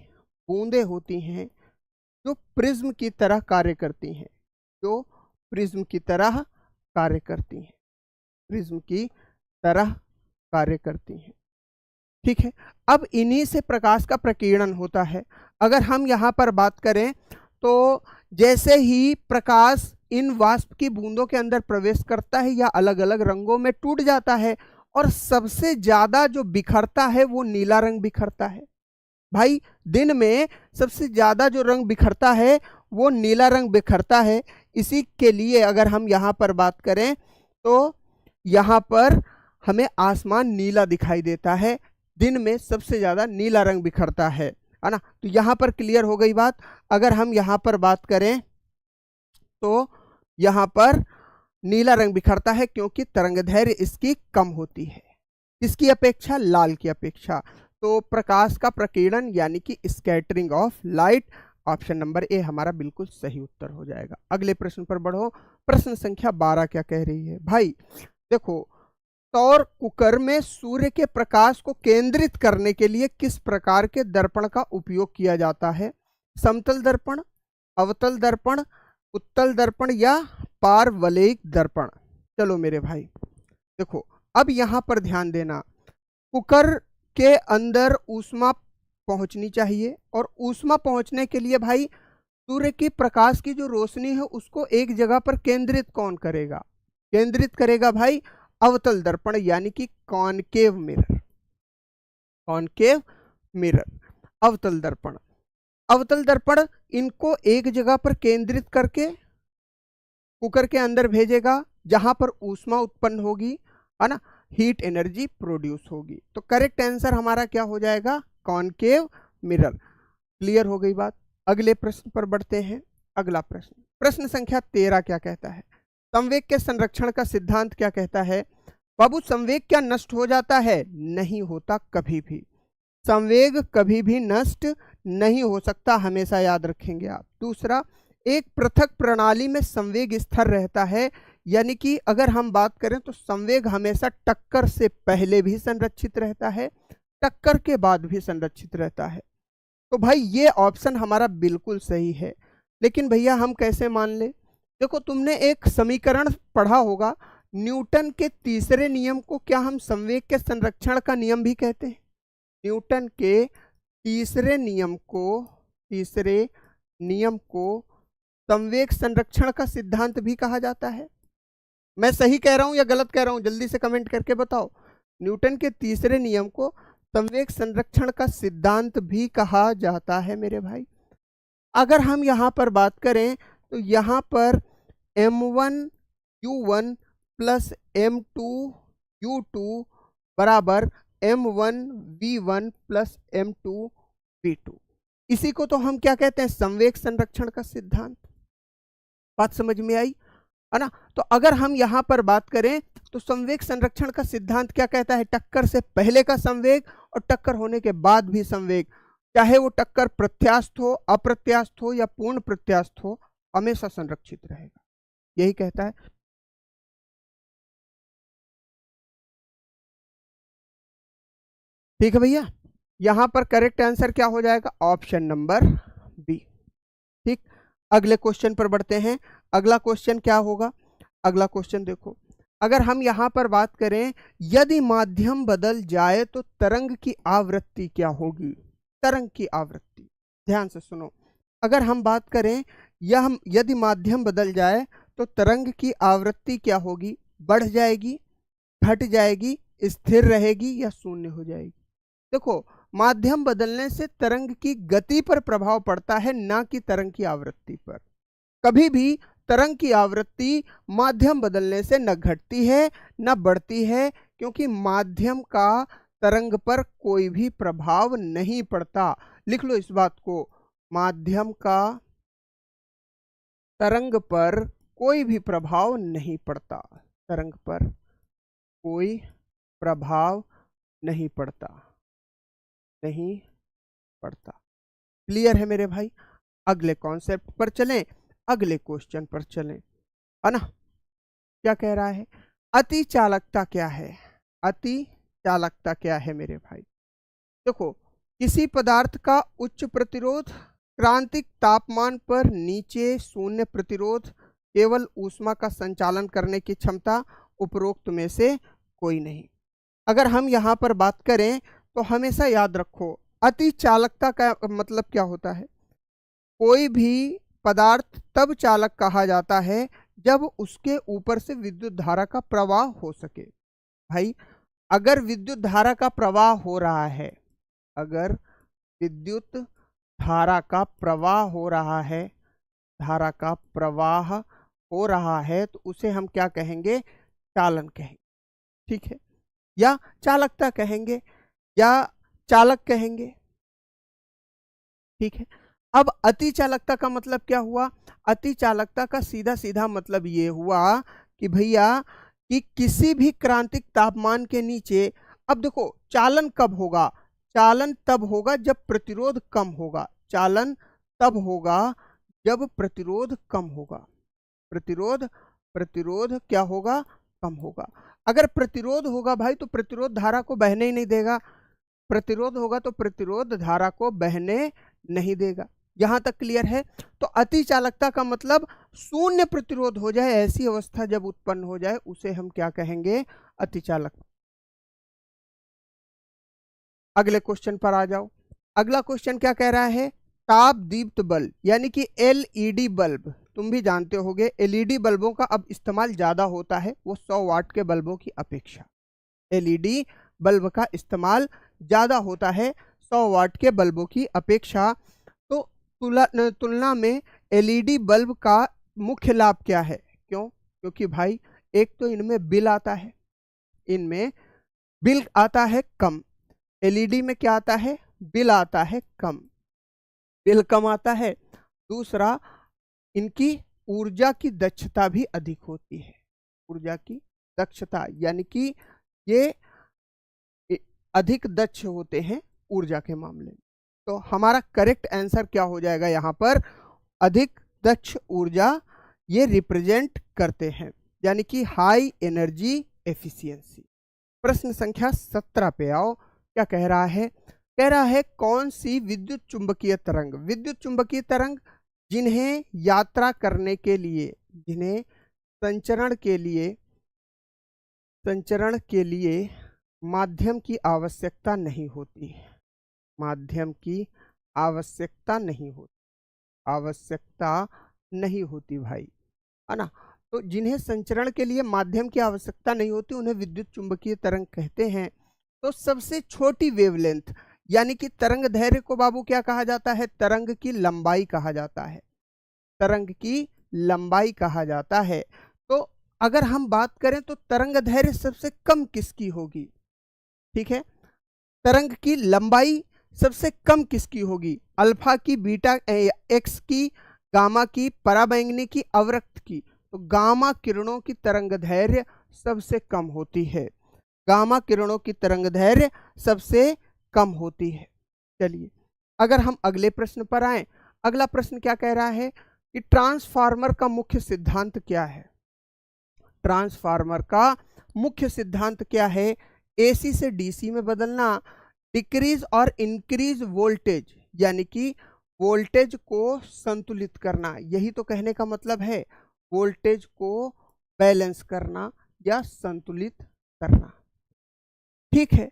बूंदें होती हैं जो प्रिज्म की तरह कार्य करती हैं, जो प्रिज्म की तरह कार्य करती हैं, प्रिज्म की तरह कार्य करती हैं। ठीक है, अब इन्हीं से प्रकाश का प्रकीर्णन होता है। अगर हम यहाँ पर बात करें तो जैसे ही प्रकाश इन वाष्प की बूंदों के अंदर प्रवेश करता है या अलग अलग रंगों में टूट जाता है, और सबसे ज्यादा जो बिखरता है वो नीला रंग बिखरता है। भाई दिन में सबसे ज्यादा जो रंग बिखरता है वो नीला रंग बिखरता है। इसी के लिए अगर हम यहाँ पर बात करें तो यहाँ पर हमें आसमान नीला दिखाई देता है, दिन में सबसे ज्यादा नीला रंग बिखरता है ना। तो यहाँ पर क्लियर हो गई बात। अगर हम यहाँ पर बात करें तो यहाँ पर नीला रंग बिखरता है क्योंकि तरंगदैर्घ्य इसकी कम होती है, किसकी अपेक्षा, लाल की अपेक्षा। तो प्रकाश का प्रकीर्णन यानी कि scattering of light, option number A हमारा बिल्कुल सही उत्तर हो जाएगा। अगले प्रश्न पर बढ़ो। प्रश्न संख्या 12 क्या कह रही है भाई, देखो, सौर कुकर में सूर्य के प्रकाश को केंद्रित करने के लिए किस प्रकार के दर्पण का उपयोग किया जाता है? समतल दर्पण, अवतल दर्पण, उत्तल दर्पण या पारवलयिक दर्पण? चलो मेरे भाई देखो, अब यहां पर ध्यान देना, कुकर के अंदर ऊष्मा पहुंचनी चाहिए, और ऊष्मा पहुंचने के लिए भाई सूर्य की प्रकाश की जो रोशनी है उसको एक जगह पर केंद्रित कौन करेगा? केंद्रित करेगा भाई अवतल दर्पण यानी कि कॉनकेव मिरर, कॉनकेव मिरर, अवतल दर्पण। अवतल दर्पण इनको एक जगह पर केंद्रित करके कुकर के अंदर भेजेगा जहां पर ऊष्मा उत्पन्न होगी, है ना, हीट एनर्जी प्रोड्यूस होगी। तो करेक्ट आंसर हमारा क्या हो जाएगा? Concave mirror. क्लियर हो गई बात। अगले प्रश्न पर बढ़ते हैं। अगला प्रश्न, प्रश्न संख्या 13 क्या कहता है? संवेग के संरक्षण का सिद्धांत क्या कहता है? बाबू संवेग क्या नष्ट हो जाता है? नहीं होता कभी भी। संवेग कभी भी नष्ट नहीं हो सकता, हमेशा याद रखेंगे आप। दूसरा, एक पृथक प्रणाली में संवेग स्थिर रहता है, यानी कि अगर हम बात करें तो संवेग हमेशा टक्कर से पहले भी संरक्षित रहता है, टक्कर के बाद भी संरक्षित रहता है। तो भाई ये ऑप्शन हमारा बिल्कुल सही है। लेकिन भैया हम कैसे मान ले? देखो, तुमने एक समीकरण पढ़ा होगा, न्यूटन के तीसरे नियम को क्या हम संवेग के संरक्षण का नियम भी कहते हैं? न्यूटन के तीसरे नियम को संवेग संरक्षण का सिद्धांत भी कहा जाता है। मैं सही कह रहा हूं या गलत कह रहा हूं, जल्दी से कमेंट करके बताओ। न्यूटन के तीसरे नियम को संवेग संरक्षण का सिद्धांत भी कहा जाता है मेरे भाई। अगर हम यहाँ पर बात करें तो यहाँ पर m1u1 प्लस m2u2 बराबर m1v1 प्लस m2v2, इसी को तो हम क्या कहते हैं? संवेग संरक्षण का सिद्धांत। बात समझ में आई, है ना? तो अगर हम यहाँ पर बात करें तो संवेग संरक्षण का सिद्धांत क्या कहता है? टक्कर से पहले का संवेग और टक्कर होने के बाद भी संवेग, चाहे वो टक्कर प्रत्यास्थ हो, अप्रत्यास्थ हो या पूर्ण प्रत्यास्थ हो, हमेशा संरक्षित रहेगा, यही कहता है। ठीक है भैया, यहां पर करेक्ट आंसर क्या हो जाएगा? Option number B. ठीक, अगले क्वेश्चन पर बढ़ते हैं। अगला क्वेश्चन क्या होगा? अगला क्वेश्चन देखो, अगर हम यहाँ पर बात करें, यदि माध्यम बदल जाए तो तरंग की आवृत्ति क्या होगी? तरंग की आवृत्ति, ध्यान से सुनो। अगर हम बात करें यदि माध्यम बदल जाए तो तरंग की आवृत्ति क्या होगी? बढ़ जाएगी, घट जाएगी, स्थिर रहेगी या शून्य हो जाएगी? देखो, माध्यम बदलने से तरंग की गति पर प्रभाव पड़ता है, ना कि तरंग की आवृत्ति पर। कभी भी तरंग की आवृत्ति माध्यम बदलने से न घटती है न बढ़ती है, क्योंकि माध्यम का तरंग पर कोई भी प्रभाव नहीं पड़ता। लिख लो इस बात को, माध्यम का तरंग पर कोई भी प्रभाव नहीं पड़ता, तरंग पर कोई प्रभाव नहीं पड़ता, नहीं पड़ता। क्लियर है मेरे भाई? अगले कॉन्सेप्ट पर चलें, अगले क्वेश्चन पर चलें, है ना? क्या कह रहा है? अति चालकता क्या है? अति चालकता क्या है मेरे भाई? देखो, किसी पदार्थ का उच्च प्रतिरोध, क्रांतिक तापमान पर नीचे शून्य प्रतिरोध, केवल ऊष्मा का संचालन करने की क्षमता, उपरोक्त में से कोई नहीं। अगर हम यहाँ पर बात करें तो हमेशा याद रखो, अति चालकता का मतलब क्या होता है? कोई भी पदार्थ तब चालक कहा जाता है जब उसके ऊपर से विद्युत धारा का प्रवाह हो सके। भाई, अगर विद्युत धारा का प्रवाह हो रहा है, अगर विद्युत धारा का प्रवाह हो रहा है, धारा का प्रवाह हो रहा है, तो उसे हम क्या कहेंगे? चालन कहेंगे। ठीक है, या चालकता कहेंगे, या चालक कहेंगे। ठीक है, अब अति चालकता का मतलब क्या हुआ? अति चालकता का सीधा सीधा मतलब ये हुआ कि भैया कि किसी भी क्रांतिक तापमान के नीचे, अब देखो चालन कब होगा? चालन तब होगा जब प्रतिरोध कम होगा। चालन तब होगा जब प्रतिरोध कम होगा। प्रतिरोध क्या होगा? कम होगा। अगर प्रतिरोध होगा भाई तो प्रतिरोध धारा को बहने ही नहीं देगा। प्रतिरोध होगा तो प्रतिरोध धारा को बहने नहीं देगा। यहां तक क्लियर है? तो अति चालकता का मतलब शून्य प्रतिरोध हो जाए, ऐसी अवस्था जब उत्पन्न हो जाए उसे हम क्या कहेंगे? अति चालक। अगले क्वेश्चन पर आ जाओ। अगला क्वेश्चन क्या कह रहा है? ताप दीप्त बल्ब यानी कि एलईडी बल्ब, तुम भी जानते होगे एलईडी बल्बों का अब इस्तेमाल ज्यादा होता है, वो 100 वाट के बल्बों की अपेक्षा। एलईडी बल्ब का इस्तेमाल ज्यादा होता है 100 वाट के बल्बों की अपेक्षा। तो तुलना में एलईडी बल्ब का मुख्य लाभ क्या है? क्यों? क्योंकि भाई एक तो इनमें बिल आता है, इनमें बिल आता है कम। एलईडी में क्या आता है? बिल आता है कम, बिल कम आता है। दूसरा, इनकी ऊर्जा की दक्षता भी अधिक होती है। ऊर्जा की दक्षता यानी कि ये अधिक दक्ष होते हैं ऊर्जा के मामले में। तो हमारा करेक्ट आंसर क्या हो जाएगा यहाँ पर? अधिक दक्ष ऊर्जा ये रिप्रेजेंट करते हैं, यानी कि हाई एनर्जी एफिशिएंसी। प्रश्न संख्या 17 पे आओ। क्या कह रहा है? कह रहा है कौन सी विद्युत चुंबकीय तरंग, विद्युत चुंबकीय तरंग जिन्हें यात्रा करने के लिए, जिन्हें संचरण के लिए माध्यम की आवश्यकता नहीं होती, माध्यम की आवश्यकता नहीं होती भाई, है ना? तो जिन्हें संचरण के लिए माध्यम की आवश्यकता नहीं होती उन्हें विद्युत चुंबकीय तरंग कहते हैं। तो सबसे छोटी वेवलेंथ यानी कि तरंग दैर्घ्य को बाबू क्या कहा जाता है? तरंग की लंबाई कहा जाता है, तरंग की लंबाई कहा जाता है। तो अगर हम बात करें तो तरंग दैर्घ्य सबसे कम किसकी होगी? ठीक है, तरंग की लंबाई सबसे कम किसकी होगी? अल्फा की, बीटा एक्स की, गामा की, पराबैंगनी की, अवरक्त की। तो गामा किरणों की तरंग दैर्घ्य सबसे कम होती है, गामा किरणों की तरंग दैर्घ्य सबसे कम होती है। चलिए अगर हम अगले प्रश्न पर आए, अगला प्रश्न क्या कह रहा है कि ट्रांसफार्मर का मुख्य सिद्धांत क्या है? ट्रांसफार्मर का मुख्य सिद्धांत क्या है? एसी से डीसी में बदलना, डिक्रीज और इंक्रीज वोल्टेज यानी कि वोल्टेज को संतुलित करना, यही तो कहने का मतलब है, वोल्टेज को बैलेंस करना या संतुलित करना। ठीक है,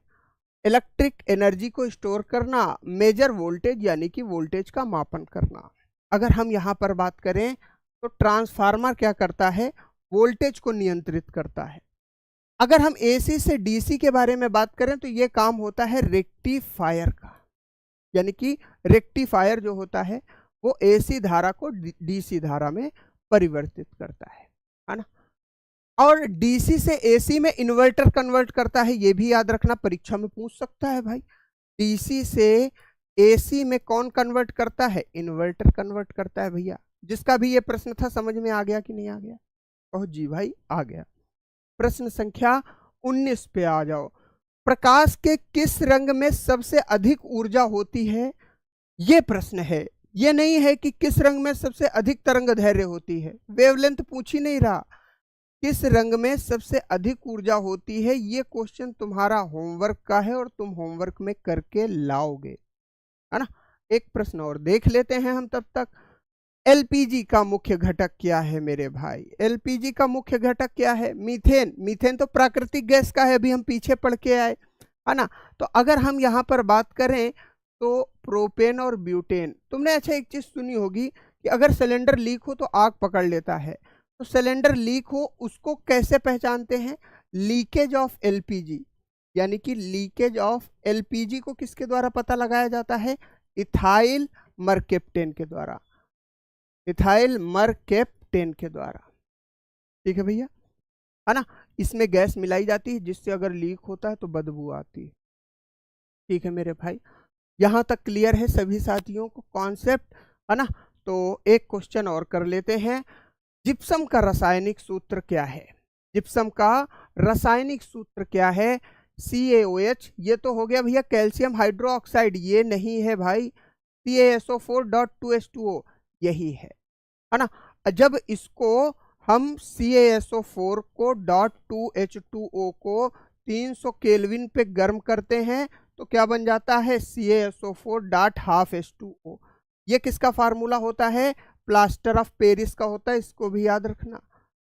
इलेक्ट्रिक एनर्जी को स्टोर करना, मेजर वोल्टेज यानी कि वोल्टेज का मापन करना। अगर हम यहाँ पर बात करें तो ट्रांसफार्मर क्या करता है? वोल्टेज को नियंत्रित करता है। अगर हम एसी से डीसी के बारे में बात करें तो ये काम होता है रेक्टिफायर का, यानी कि रेक्टिफायर जो होता है वो एसी धारा को डीसी धारा में परिवर्तित करता है ना? और डीसी से एसी में इन्वर्टर कन्वर्ट करता है, ये भी याद रखना, परीक्षा में पूछ सकता है भाई। डीसी से एसी में कौन कन्वर्ट करता है? इन्वर्टर कन्वर्ट करता है भैया। जिसका भी ये प्रश्न था समझ में आ गया कि नहीं आ गया? ओह जी भाई आ गया। प्रश्न संख्या 19 पे आ जाओ। प्रकाश के किस रंग में सबसे अधिक ऊर्जा होती है? ये प्रश्न है, ये नहीं है कि किस रंग में सबसे अधिक तरंग दैर्घ्य होती है, वेवलेंथ पूछ ही नहीं रहा। किस रंग में सबसे अधिक ऊर्जा होती है, ये क्वेश्चन तुम्हारा होमवर्क का है और तुम होमवर्क में करके लाओगे। है ना। एक प्रश्न और देख लेते हैं हम तब तक। एलपीजी का मुख्य घटक क्या है मेरे भाई? एलपीजी का मुख्य घटक क्या है? मीथेन। मीथेन तो प्राकृतिक गैस का है, अभी हम पीछे पढ़ के आए, है ना। तो अगर हम यहाँ पर बात करें तो प्रोपेन और ब्यूटेन। तुमने अच्छा एक चीज सुनी होगी कि अगर सिलेंडर लीक हो तो आग पकड़ लेता है। तो सिलेंडर लीक हो उसको कैसे पहचानते हैं? लीकेज ऑफ एलपीजी, यानी कि लीकेज ऑफ एलपीजी को किसके द्वारा पता लगाया जाता है? इथाइल मरकेप्टेन के द्वारा। इथाइल मरकेप्टेन के द्वारा, ठीक है भैया, है ना। इसमें गैस मिलाई जाती है जिससे अगर लीक होता है तो बदबू आती है, ठीक है मेरे भाई। यहां तक क्लियर है सभी साथियों को कॉन्सेप्ट, है ना। तो एक क्वेश्चन और कर लेते हैं। जिप्सम का रासायनिक सूत्र क्या है? जिप्सम का रासायनिक सूत्र क्या है? CaOH। ये तो हो गया भैया कैल्शियम हाइड्रोक्साइड, ये नहीं है भाई, CaSO4.2H2O यही है ना। जब इसको हम CaSO4 को .2H2O को 300 केल्विन पे गर्म करते हैं तो क्या बन जाता है? CaSO4.12H2O। ये किसका फार्मूला होता है? प्लास्टर ऑफ पेरिस का होता है, इसको भी याद रखना,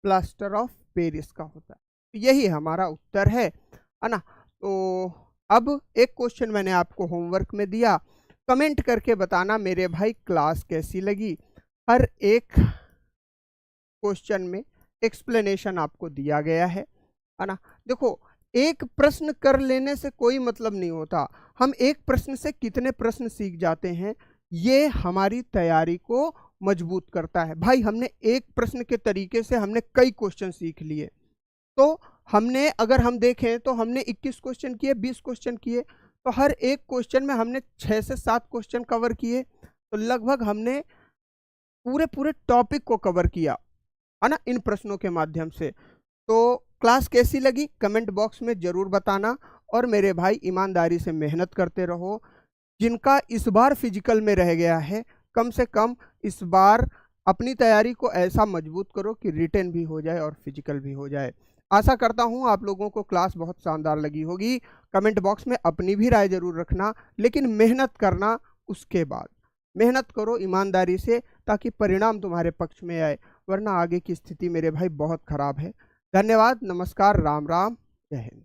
प्लास्टर ऑफ पेरिस का होता है। यही हमारा उत्तर है ना। तो अब एक क्वेश्चन मैंने आपको होमवर्क में दिया, कमेंट करके बताना मेरे भाई क्लास कैसी लगी। हर एक क्वेश्चन में एक्सप्लेनेशन आपको दिया गया है ना। देखो, एक प्रश्न कर लेने से कोई मतलब नहीं होता, हम एक प्रश्न से कितने प्रश्न सीख जाते हैं ये हमारी तैयारी को मजबूत करता है। भाई हमने एक प्रश्न के तरीके से हमने कई क्वेश्चन सीख लिए। तो हमने अगर हम देखें तो हमने 21 क्वेश्चन किए, 20 क्वेश्चन किए, तो हर एक क्वेश्चन में हमने 6 से 7 क्वेश्चन कवर किए, तो लगभग हमने पूरे टॉपिक को कवर किया, है ना, इन प्रश्नों के माध्यम से। तो क्लास कैसी लगी कमेंट बॉक्स में जरूर बताना, और मेरे भाई ईमानदारी से मेहनत करते रहो। जिनका इस बार फिजिकल में रह गया है, कम से कम इस बार अपनी तैयारी को ऐसा मजबूत करो कि रिटन भी हो जाए और फिजिकल भी हो जाए। आशा करता हूं आप लोगों को क्लास बहुत शानदार लगी होगी। कमेंट बॉक्स में अपनी भी राय जरूर रखना, लेकिन मेहनत करना उसके बाद। मेहनत करो ईमानदारी से ताकि परिणाम तुम्हारे पक्ष में आए, वरना आगे की स्थिति मेरे भाई बहुत खराब है। धन्यवाद, नमस्कार, राम राम, जय हिंद।